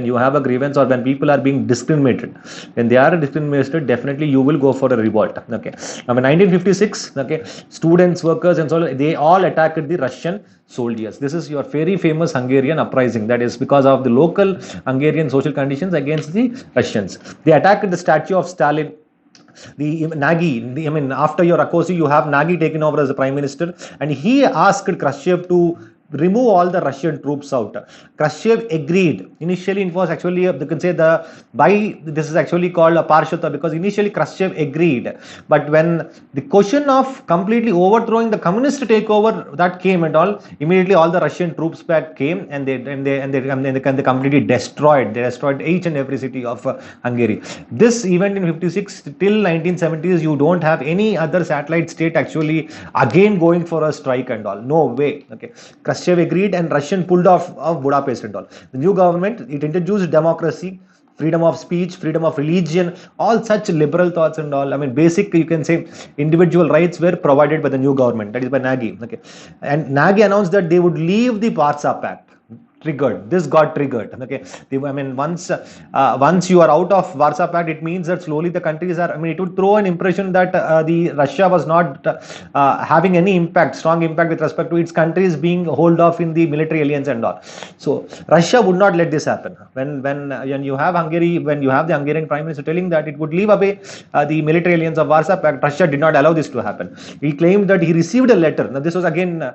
when people are being discriminated. When they are discriminated, definitely you will go for a revolt. Okay, in 1956, okay, students, workers and so on, they all attacked the Russian soldiers. This is your very famous Hungarian uprising. That is because of the local Hungarian social conditions against the Russians. They attacked the statue of Stalin. The Nagy, after your Rakosi, you have Nagy taken over as the prime minister, and he asked Khrushchev to remove all the Russian troops out. Khrushchev agreed. Initially, it was actually, you can say, this is actually called a Parshata, because initially Khrushchev agreed. But when the question of completely overthrowing the communist takeover that came and all, immediately all the Russian troops back came, and they completely destroyed. They destroyed each and every city of Hungary. This event in 56 till 1970s, you don't have any other satellite state actually again going for a strike and all. No way. Okay. Khrushchev agreed, and Russian pulled off of Budapest and all. The new government, it introduced democracy, freedom of speech, freedom of religion, all such liberal thoughts and all. Basic, you can say, individual rights were provided by the new government, that is by Nagy. Okay, and Nagy announced that they would leave the Warsaw Pact. This got triggered. Okay, once you are out of Warsaw Pact, it means that slowly the countries are, it would throw an impression that the Russia was not having any strong impact with respect to its countries being hold off in the military alliance and all. So Russia would not let this happen. When you have Hungary, when you have the Hungarian prime minister telling that it would leave away the military alliance of Warsaw Pact, Russia did not allow this to happen. He claimed that he received a letter. Now this was again,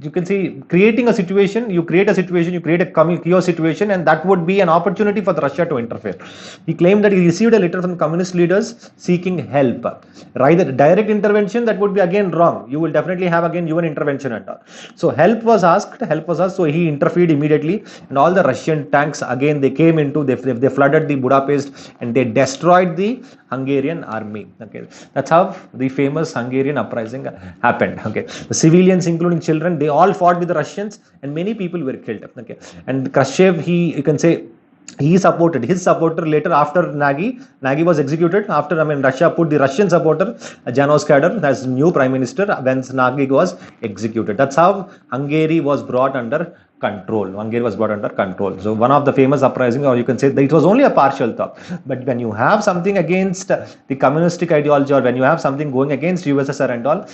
you can see, create a situation situation, you create a chaos situation, and that would be an opportunity for the Russia to interfere. He claimed that he received a letter from communist leaders seeking help. Rather direct intervention, that would be again wrong. You will definitely have again UN intervention and all. So help was asked, so he interfered immediately, and all the Russian tanks again they came into, they flooded the Budapest and they destroyed the Hungarian army. Okay, that's how the famous Hungarian uprising happened. Okay, the civilians, including children, they all fought with the Russians, and many people were killed. Okay, and Khrushchev, you can say, he supported his supporter later after Nagy was executed. After, Russia put the Russian supporter Janos Kadar as new prime minister when Nagy was executed. That's how Hungary was brought under control. So one of the famous uprising, or you can say that it was only a partial thought. But when you have something against the communistic ideology, or when you have something going against USSR and all,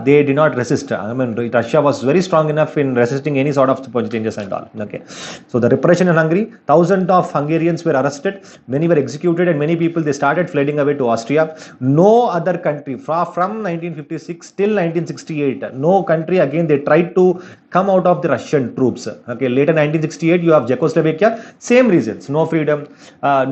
they did not resist. Russia was very strong enough in resisting any sort of changes and all. Okay, so the repression in Hungary, thousands of Hungarians were arrested, many were executed, and many people they started fleeing away to Austria. No other country from 1956 till 1968, no country again they tried to come out of the Russian troops. Okay, later 1968 you have Czechoslovakia, same reasons, no freedom,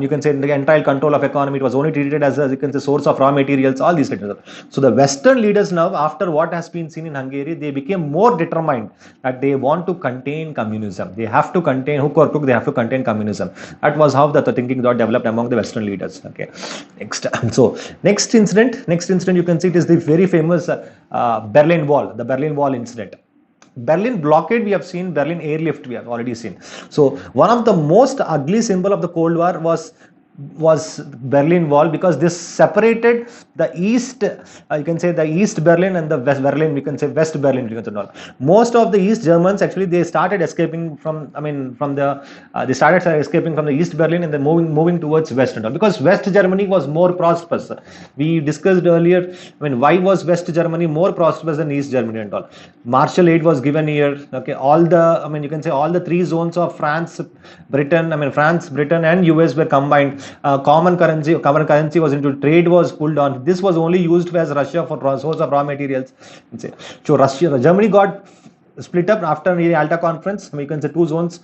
you can say the entire control of economy, it was only treated as a, you can say, source of raw materials, all these kind of stuff. So the Western leaders now, after what has been seen in Hungary, they became more determined that they want to contain communism. They have to contain, hook or crook, they have to contain communism. That was how the thinking got developed among the Western leaders. Okay, next incident you can see, it is the very famous Berlin Wall, the Berlin Wall incident. Berlin blockade, we have seen. Berlin airlift, we have already seen. So one of the most ugly symbol of the Cold War was Berlin Wall, because this separated the East, you can say the East Berlin and the West Berlin, we can say West Berlin. Most of the East Germans actually they started escaping from they started escaping from the East Berlin and then moving towards West and all, because West Germany was more prosperous. We discussed earlier, why was West Germany more prosperous than East Germany and all? Marshall aid was given here. Okay, all the you can say all the three zones of France, Britain, and US were combined. Common currency was into, trade was pulled on. This was only used as Russia for source of raw materials. So Germany got split up after the Yalta conference. We can say two zones,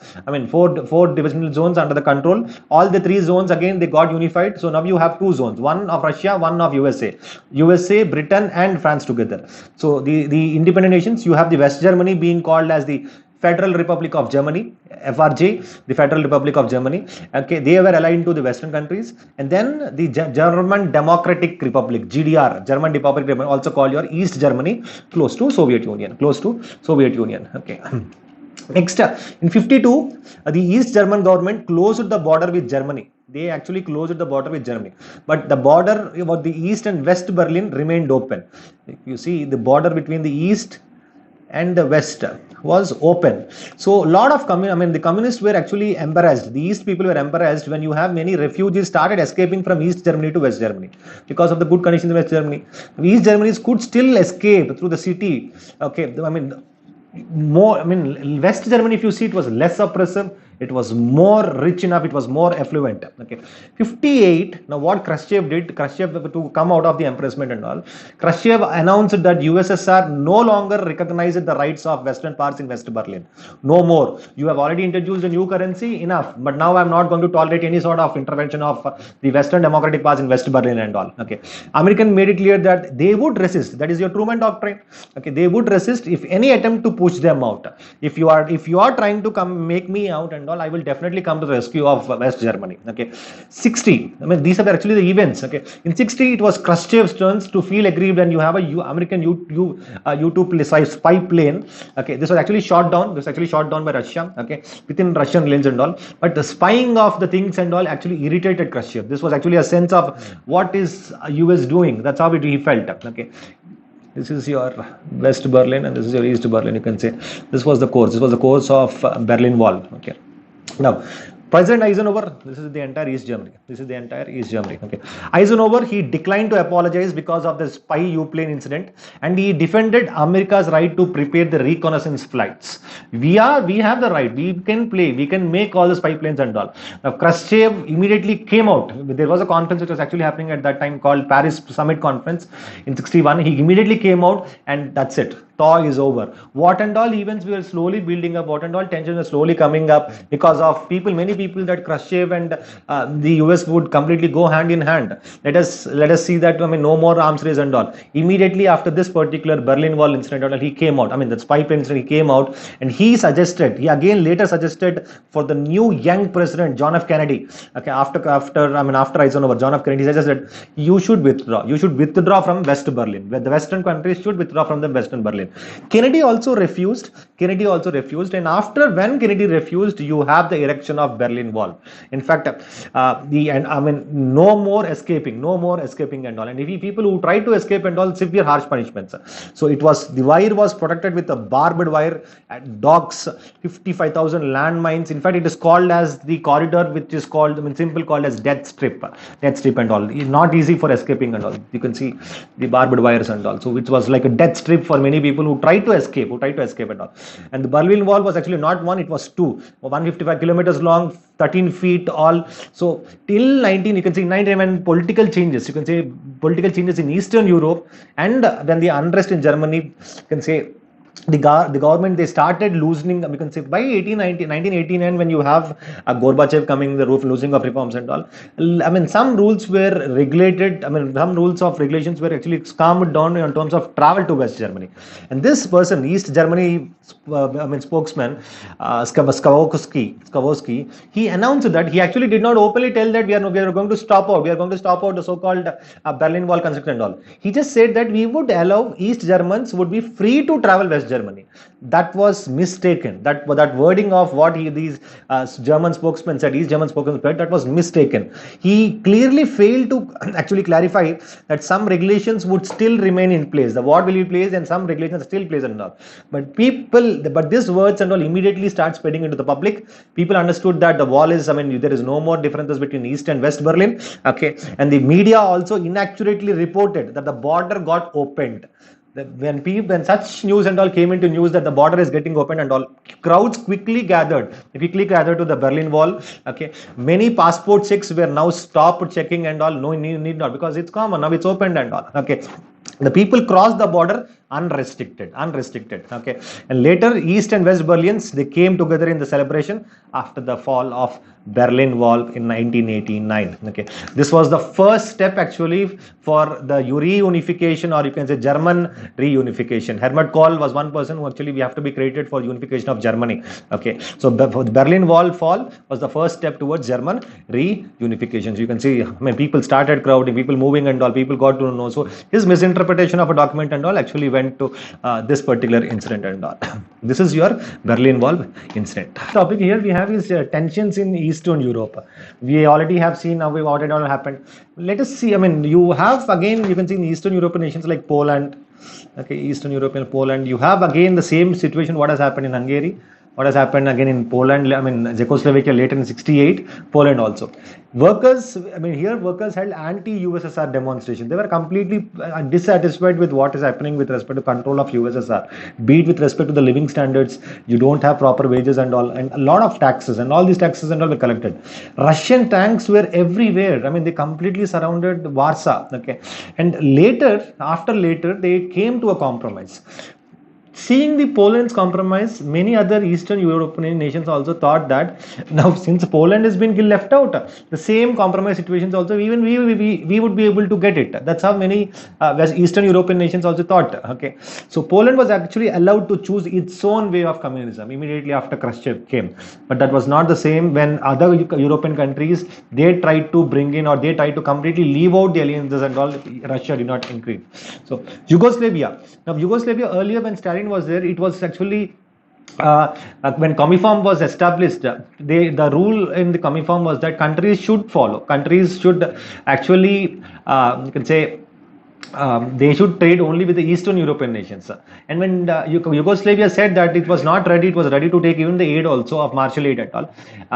four divisional zones under the control. All the three zones again they got unified. So now you have two zones, one of Russia, one of USA, Britain and France together. So the independent nations, you have the West Germany being called as the Federal Republic of Germany, FRG, the Federal Republic of Germany. Okay, they were aligned to the Western countries, and then the German Democratic Republic, GDR, German Democratic Republic, also called your East Germany, close to Soviet Union. Okay. Next, in 52, the East German government closed the border with Germany. They actually closed the border with Germany, but the border about the East and West Berlin remained open. You see, the border between the East and the West was open. So a lot of the communists were actually embarrassed. The East people were embarrassed when you have many refugees started escaping from East Germany to West Germany because of the good conditions in West Germany. East Germans could still escape through the city. Okay, West Germany, if you see, it was less oppressive. It was more rich enough. It was more affluent. Okay, 58. Now, what Khrushchev did, to come out of the embarrassment and all, Khrushchev announced that USSR no longer recognized the rights of Western parts in West Berlin. No more. You have already introduced a new currency, enough. But now I'm not going to tolerate any sort of intervention of the Western democratic parts in West Berlin and all. Okay, American made it clear that they would resist. That is your Truman Doctrine. Okay, they would resist if any attempt to push them out. If you are trying to come make me out and all, I will definitely come to the rescue of West Germany. Okay, 60. These are actually the events. Okay, in 60 it was Khrushchev's turn to feel aggrieved, and you have a American U-2 spy plane. Okay, this was actually shot down. This was actually shot down by Russia. Okay, within Russian lanes and all. But the spying of the things and all actually irritated Khrushchev. This was actually a sense of what is US doing. That's how he felt. Okay. This is your West Berlin and this is your East Berlin. You can say this was the course. This was the course of Berlin Wall. Okay. Now, President Eisenhower, this is the entire East Germany. Okay. Eisenhower, he declined to apologize because of the spy U-plane incident, and he defended America's right to prepare the reconnaissance flights. We have the right. We can make all the spy planes and all. Now, Khrushchev immediately came out. There was a conference which was actually happening at that time called Paris Summit Conference in 61. He immediately came out, and that's it. thaw is over. What and all events were slowly building up, what and all tensions were slowly coming up because of many people that Khrushchev and the US would completely go hand in hand. Let us see that, no more arms race and all. Immediately after this particular Berlin Wall incident, he came out, the spy incident, he came out and he again later suggested for the new young president, John F. Kennedy, okay, after Eisenhower, John F. Kennedy suggested you should withdraw from West Berlin, where the Western countries should withdraw from the Western Berlin. Kennedy also refused, and after when Kennedy refused, you have the erection of Berlin Wall. In fact, no more escaping and all. And if people who try to escape and all, severe harsh punishments. So the wire was protected with a barbed wire, docks, 55,000 landmines. In fact, it is called as the corridor, which is called, called as death strip and all. It's not easy for escaping and all. You can see the barbed wires and all. So it was like a death strip for many people who tried to escape and all. And the Berlin Wall was actually not one, it was two, 155 kilometers long, 13 feet all. So till 19, you can see 19, when political changes, in Eastern Europe, and then the unrest in Germany, you can say the government, they started loosening, we can say by 1989, when you have Gorbachev coming, the losing of reforms and all. Some rules were regulated, some rules of regulations were actually calmed down in terms of travel to West Germany. And this person, East Germany spokesman, Skowronski, he announced that he actually did not openly tell that we are going to stop out the so-called Berlin Wall construction and all. He just said that we would allow East Germans would be free to travel West Germany. That was mistaken. That wording of what these German spokesmen said, East German spokesmen said, that was mistaken. He clearly failed to actually clarify that some regulations would still remain in place. The war will be placed and some regulations still place and all. But these words and all immediately start spreading into the public. People understood that the wall is, there is no more differences between East and West Berlin. Okay, and the media also inaccurately reported that the border got opened. When such news and all came into news that the border is getting opened and all, crowds quickly gathered to the Berlin Wall. Okay, many passport checks were now stopped checking and all. No need not, because it's common now, it's opened and all. Okay, the people crossed the border unrestricted. Okay, and later East and West Berlins, they came together in the celebration after the fall of Berlin Wall in 1989. Okay, this was the first step actually for the reunification, or you can say German reunification. Helmut Kohl was one person who actually we have to be credited for unification of Germany. Okay, so the Berlin Wall fall was the first step towards German reunification. So you can see, people started crowding, people moving and all, people got to know. So his misinterpretation of a document and all actually went to this particular incident and all. This is your Berlin Wall incident. Topic here we have is tensions in Eastern Europe. We already have seen now what it all happened. Let us see. You have again, you can see in Eastern European nations like Poland. Okay, Eastern European Poland. You have again the same situation. What has happened in Hungary? What has happened again in Poland? Czechoslovakia later in '68. Poland also. Workers. Here workers held anti-USSR demonstration. They were completely dissatisfied with what is happening with respect to control of USSR. Be it with respect to the living standards, you don't have proper wages and all, and a lot of taxes, and all these taxes and all were collected. Russian tanks were everywhere. They completely surrounded Warsaw. Okay, and after later, they came to a compromise. Seeing the Poland's compromise, many other Eastern European nations also thought that now, since Poland has been left out, the same compromise situations also, even we would be able to get it. That's how many Eastern European nations also thought. Okay, so Poland was actually allowed to choose its own way of communism immediately after Khrushchev came, but that was not the same when other European countries, they tried to bring in, or they tried to completely leave out the alliances and all. Russia did not increase. So Yugoslavia. Now Yugoslavia, earlier when Stalin was there, it was actually when Comiform was established, the rule in the Comiform was that countries should follow. Countries should actually, you can say, they should trade only with the Eastern European nations. And when Yugoslavia said that it was not ready, it was ready to take even the aid also of Marshall aid and all.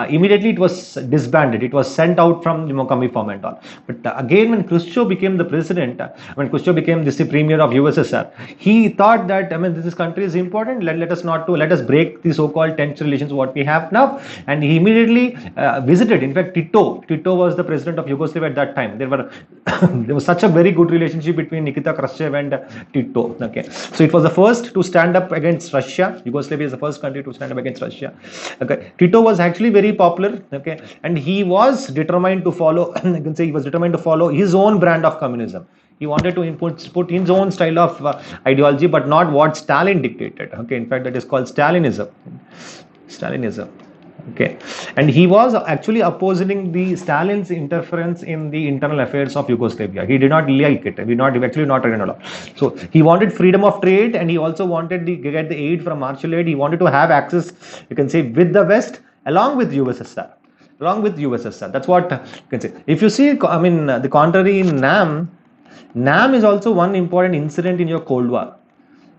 Immediately it was disbanded. It was sent out from the Comiform and all. But again, when Khrushchev became the president, when Khrushchev became the premier of USSR, he thought that this country is important. Let us break the so-called tense relations what we have now. And he immediately visited. In fact, Tito was the president of Yugoslavia at that time. There was such a very good relationship between Nikita Khrushchev and Tito. Okay, so it was the first to stand up against Russia. Yugoslavia is the first country to stand up against Russia. Okay, Tito was actually very popular. Okay, and he was determined to follow. I can say he was determined to follow his own brand of communism. He wanted to put his own style of ideology, but not what Stalin dictated. Okay, in fact, that is called Stalinism. Stalinism. Okay, and he was actually opposing the Stalin's interference in the internal affairs of Yugoslavia. He did not like it. He not actually not read at all. So he wanted freedom of trade, and he also wanted to get the aid from Marshall Aid. He wanted to have access, you can say, with the West along with USSR. Along with USSR. That's what you can say. If you see, I mean, the contrary in NAM, NAM is also one important incident in your Cold War.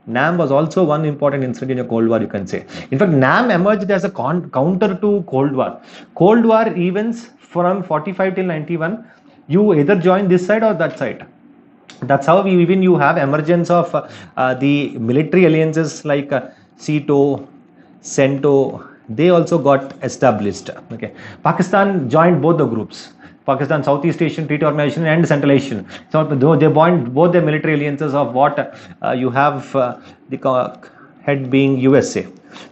NAM was also one important incident in a Cold War, you can say. In fact, NAM emerged as a counter to Cold War. Cold War events from 45 till 91, you either join this side or that side. That's how even you have emergence of the military alliances like SEATO, CENTO. They also got established. Okay, Pakistan joined both the groups. Pakistan, Southeast Asian Treaty Organization and Central Asian. So they joined both the military alliances of what you have the head being USA,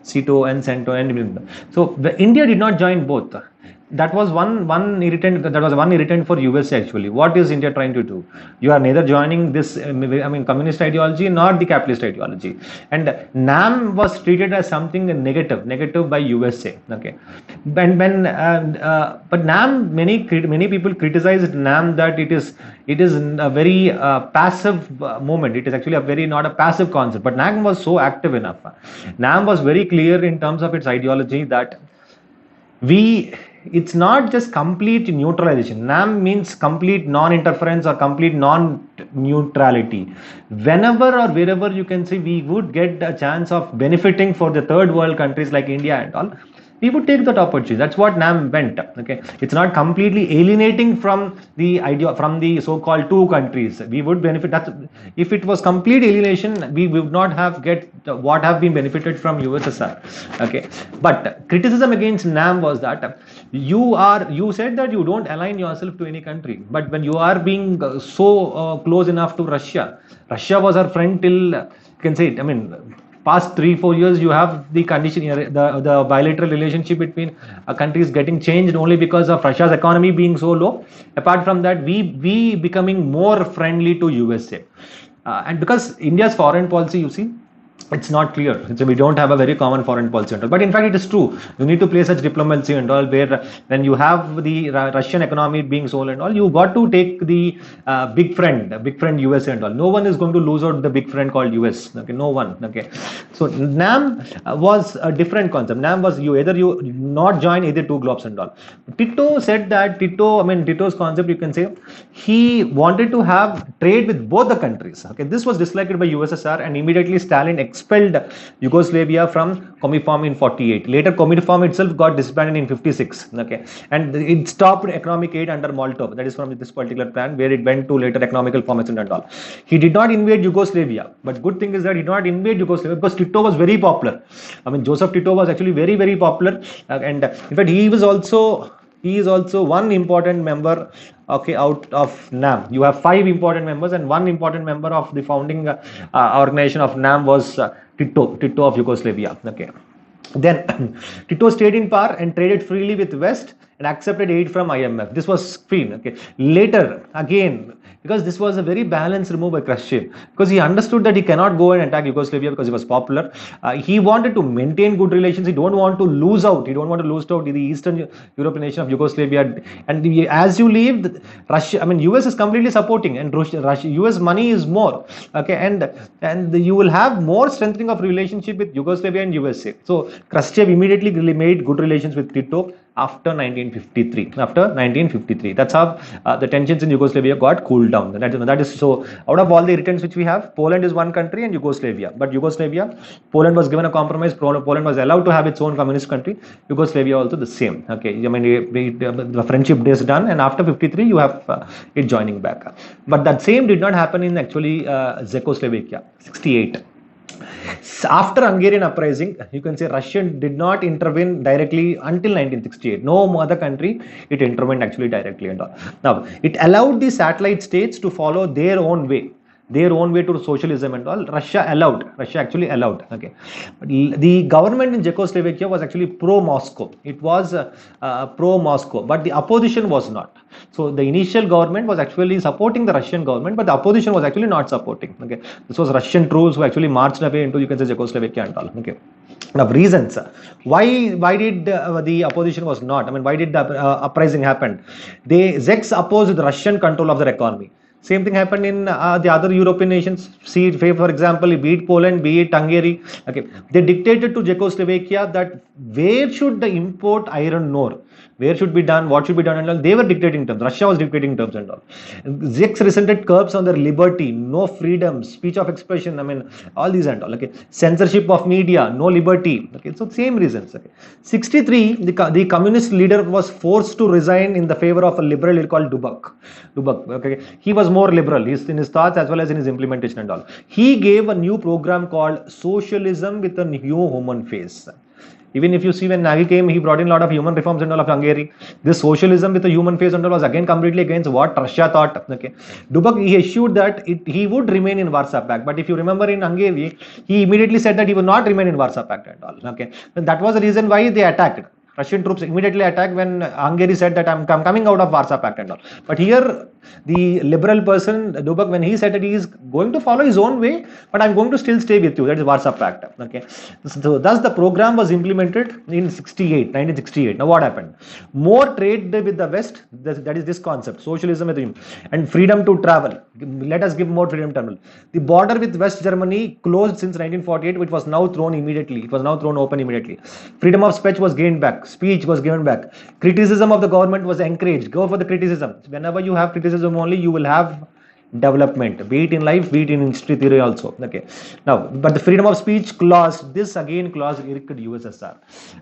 SEATO and CENTO, and so India did not join both. That was one irritant. That was one irritant for USA actually. What is India trying to do? You are neither joining this, I mean, communist ideology nor the capitalist ideology. And NAM was treated as something negative by USA. Okay, but NAM, many people criticized NAM that it is a very passive movement. It is actually a very not a passive concept. But NAM was so active enough. NAM was very clear in terms of its ideology that it's not just complete neutralization. NAM means complete non-interference or complete non-neutrality. Whenever or wherever you can see we would get a chance of benefiting for the third world countries like India and all, we would take that opportunity. That's what NAM meant. Okay, it's not completely alienating from the idea from the so-called two countries. We would benefit. That's if it was complete alienation, we would not have get what have been benefited from USSR. Okay, but criticism against NAM was that you said that you don't align yourself to any country, but when you are being so close enough to Russia was our friend till you can say it. I mean, past 3-4 years you have the condition, the bilateral relationship between countries getting changed only because of Russia's economy being so low. Apart from that, we becoming more friendly to USA, and because India's foreign policy, you see, it's not clear. So we don't have a very common foreign policy and all. But in fact, it is true. You need to play such diplomacy and all, where when you have the Russian economy being so and all, you got to take the big friend US and all. No one is going to lose out the big friend called US. Okay, no one. Okay, so NAM was a different concept. NAM was you not join either two globes and all. Tito said that Tito's concept, you can say, he wanted to have trade with both the countries. Okay, this was disliked by USSR, and immediately Stalin expelled Yugoslavia from Comiform in 48. Later, Comiform itself got disbanded in 56. Okay, and it stopped economic aid under Molotov. That is from this particular plan, where it went to later economical formation and all. He did not invade Yugoslavia, but good thing is that he did not invade Yugoslavia because Tito was very popular. I mean, Joseph Tito was actually very, very popular, and in fact, he is also one important member. Okay, out of NAM, you have 5 important members, and one important member of the founding organization of NAM was Tito of Yugoslavia. Okay, then Tito stayed in power and traded freely with West and accepted aid from IMF. This was free. Okay, later again, because this was a very balanced move by Khrushchev, because he understood that he cannot go and attack Yugoslavia because he was popular. He wanted to maintain good relations. He don't want to lose out. He don't want to lose out the Eastern European nation of Yugoslavia. And as you leave, Russia, I mean, US is completely supporting, and Russia, US money is more. Okay, and you will have more strengthening of relationship with Yugoslavia and USA. So Khrushchev immediately made good relations with Tito after 1953. That's how the tensions in Yugoslavia got cooled down. That is so. Out of all the irritants which we have, Poland is one country and Yugoslavia. But Poland was given a compromise. Poland was allowed to have its own communist country. Yugoslavia also the same. Okay, I mean, the friendship is done, and after 53 you have it joining back. But that same did not happen in actually Czechoslovakia. 68. After Hungarian uprising, you can say Russia did not intervene directly until 1968. No other country it intervened actually directly and all. Now it allowed the satellite states to follow their own way. their own way to socialism and all, Russia actually allowed. Okay, but the government in Czechoslovakia was actually pro Moscow. It was pro Moscow, but the opposition was not. So the initial government was actually supporting the Russian government, but the opposition was actually not supporting. Okay, this was Russian troops who actually marched away into, you can say, Czechoslovakia and all. Okay, now reasons why did the opposition was not, I mean, why did the uprising happen? Czechs opposed the Russian control of their economy. Same thing happened in the other European nations. See, for example, be it Poland, be it Hungary. Okay, they dictated to Czechoslovakia that where should the import iron ore, where should be done, what should be done, and all. They were dictating terms. Russia was dictating terms and all. Czechs resented curbs on their liberty, no freedom, speech of expression. I mean, all these and all. Okay, censorship of media, no liberty. Okay, so same reasons. Okay, 63, the communist leader was forced to resign in the favor of a liberal called Dubak. Okay, he was more liberal. He's in his thoughts as well as in his implementation and all. He gave a new program called Socialism with a New Human Face. Even if you see, when Nagy came, he brought in a lot of human reforms and all of Hungary. This socialism with a human face and all was again completely against what Russia thought. Okay, Dubak, he assured that he would remain in Warsaw Pact. But if you remember, in Hungary, he immediately said that he would not remain in Warsaw Pact and all. Okay, and that was the reason why they attacked. Russian troops immediately attacked when Hungary said that I'm coming out of Warsaw Pact and all. But here, the liberal person, Dubak, when he said that he is going to follow his own way, but I'm going to still stay with you. That is Warsaw Pact. Okay. So thus the program was implemented in 1968. Now what happened? More trade with the West, that is this concept, socialism with him, and freedom to travel. Let us give more freedom to travel. The border with West Germany closed since 1948, which was now thrown immediately. It was now thrown open immediately. Freedom of speech was gained back. Speech was given back. Criticism of the government was encouraged. Go for the criticism. Whenever you have criticism only, you will have development, be it in life, be it in history theory also. Okay, now, but the freedom of speech clause, this again clause irked USSR.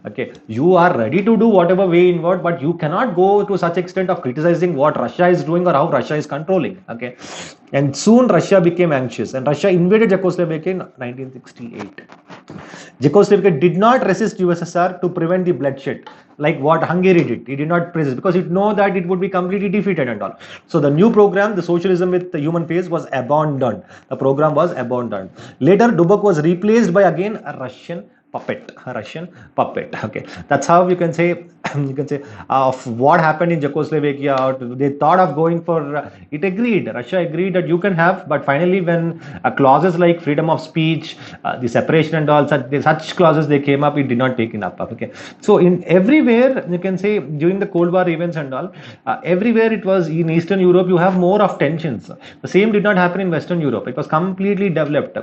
Okay, you are ready to do whatever way inward, but you cannot go to such extent of criticizing what Russia is doing or how Russia is controlling. Okay, and soon Russia became anxious and Russia invaded Czechoslovakia in 1968. Czechoslovakia did not resist USSR to prevent the bloodshed like what Hungary did. It did not resist because it know that it would be completely defeated and all. So the new program, the socialism with the human face, was abandoned. The program was abandoned. Later, Dubak was replaced by again a Russian puppet. Okay, that's how you can say of what happened in Czechoslovakia. They thought of going for it. Russia agreed that you can have, but finally when clauses like freedom of speech, the separation and all such clauses they came up, it did not take it up. Okay, so in everywhere you can say during the Cold War events and all, everywhere it was in Eastern Europe, you have more of tensions. The same did not happen in Western Europe. It was completely developed.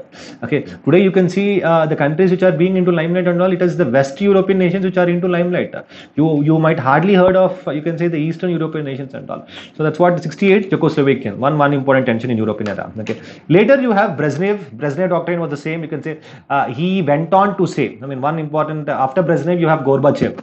Okay, today you can see the countries which are being into limelight and all, it is the West European nations which are into limelight. You might hardly heard of, you can say, the Eastern European nations and all. So that's what 68 Czechoslovakian, one important tension in European era. Okay, later you have Brezhnev doctrine was the same. You can say he went on to say, I mean, one important after Brezhnev you have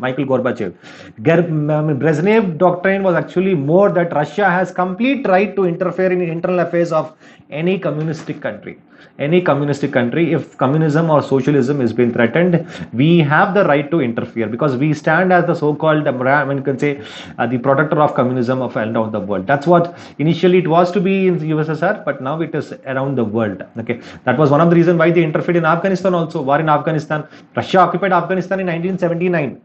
Michael Gorbachev. Brezhnev doctrine was actually more that Russia has complete right to interfere in internal affairs of any communistic country. If communism or socialism is being threatened, we have the right to interfere because we stand as the so-called, I mean, you can say the protector of communism of around the world. That's what initially it was to be in the USSR, but now it is around the world. Okay, that was one of the reasons why they interfered in Afghanistan also. War in Afghanistan. Russia occupied Afghanistan in 1979.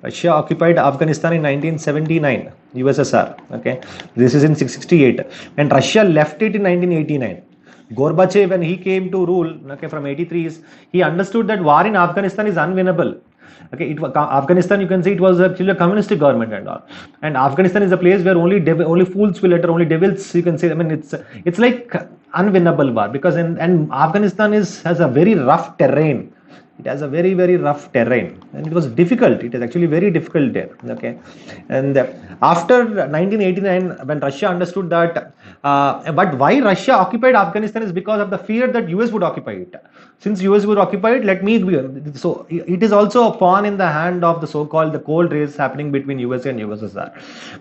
Russia occupied Afghanistan in 1979, USSR. Okay, this is in 68, and Russia left it in 1989. Gorbachev, when he came to rule, okay, from 83, he understood that war in Afghanistan is unwinnable. Okay, Afghanistan, you can say, it was actually a communistic government and all, and Afghanistan is a place where only fools will enter, only devils, you can say. I mean, it's like unwinnable war because and Afghanistan has a very rough terrain. It has a very, very rough terrain and it was difficult. It is actually very difficult there. Okay, and after 1989, when Russia understood that, but why Russia occupied Afghanistan is because of the fear that US would occupy it. Since US would occupy it, let me be. So it is also a pawn in the hand of the so-called the cold race happening between USA and USSR.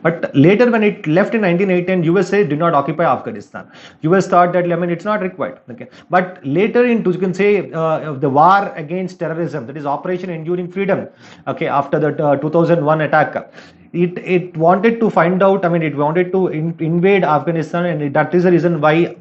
But later, when it left in 1989, USA did not occupy Afghanistan. US thought that, I mean, it's not required. Okay, but later into, you can say, the war against terrorism, that is Operation Enduring Freedom. Okay, after the 2001 attack, it wanted to find out, I mean, it wanted to invade Afghanistan, and that is the reason why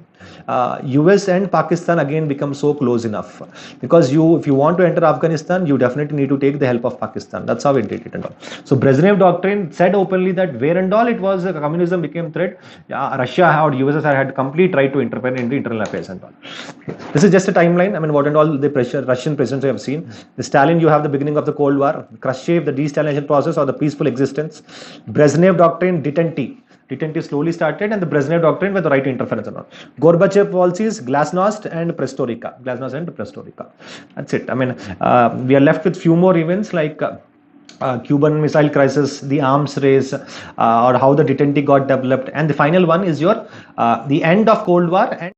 US and Pakistan again become so close enough, because if you want to enter Afghanistan, you definitely need to take the help of Pakistan. That's how it did it and all. So Brezhnev doctrine said openly that where and all it was communism became threat, Russia or USSR had complete right to interfere in the internal affairs and all. This is just a timeline. I mean, what and all the Russian presidents we have seen. The Stalin, you have the beginning of the Cold War. Khrushchev, the de-Stalinization process or the peaceful existence. Brezhnev doctrine, detente. Detente slowly started, and the Brezhnev doctrine with the right to interference and all. Gorbachev policies, Glasnost and Perestroika. Glasnost and Perestroika. That's it. I mean, we are left with few more events like Cuban Missile Crisis, the arms race, or how the detente got developed, and the final one is the end of Cold War and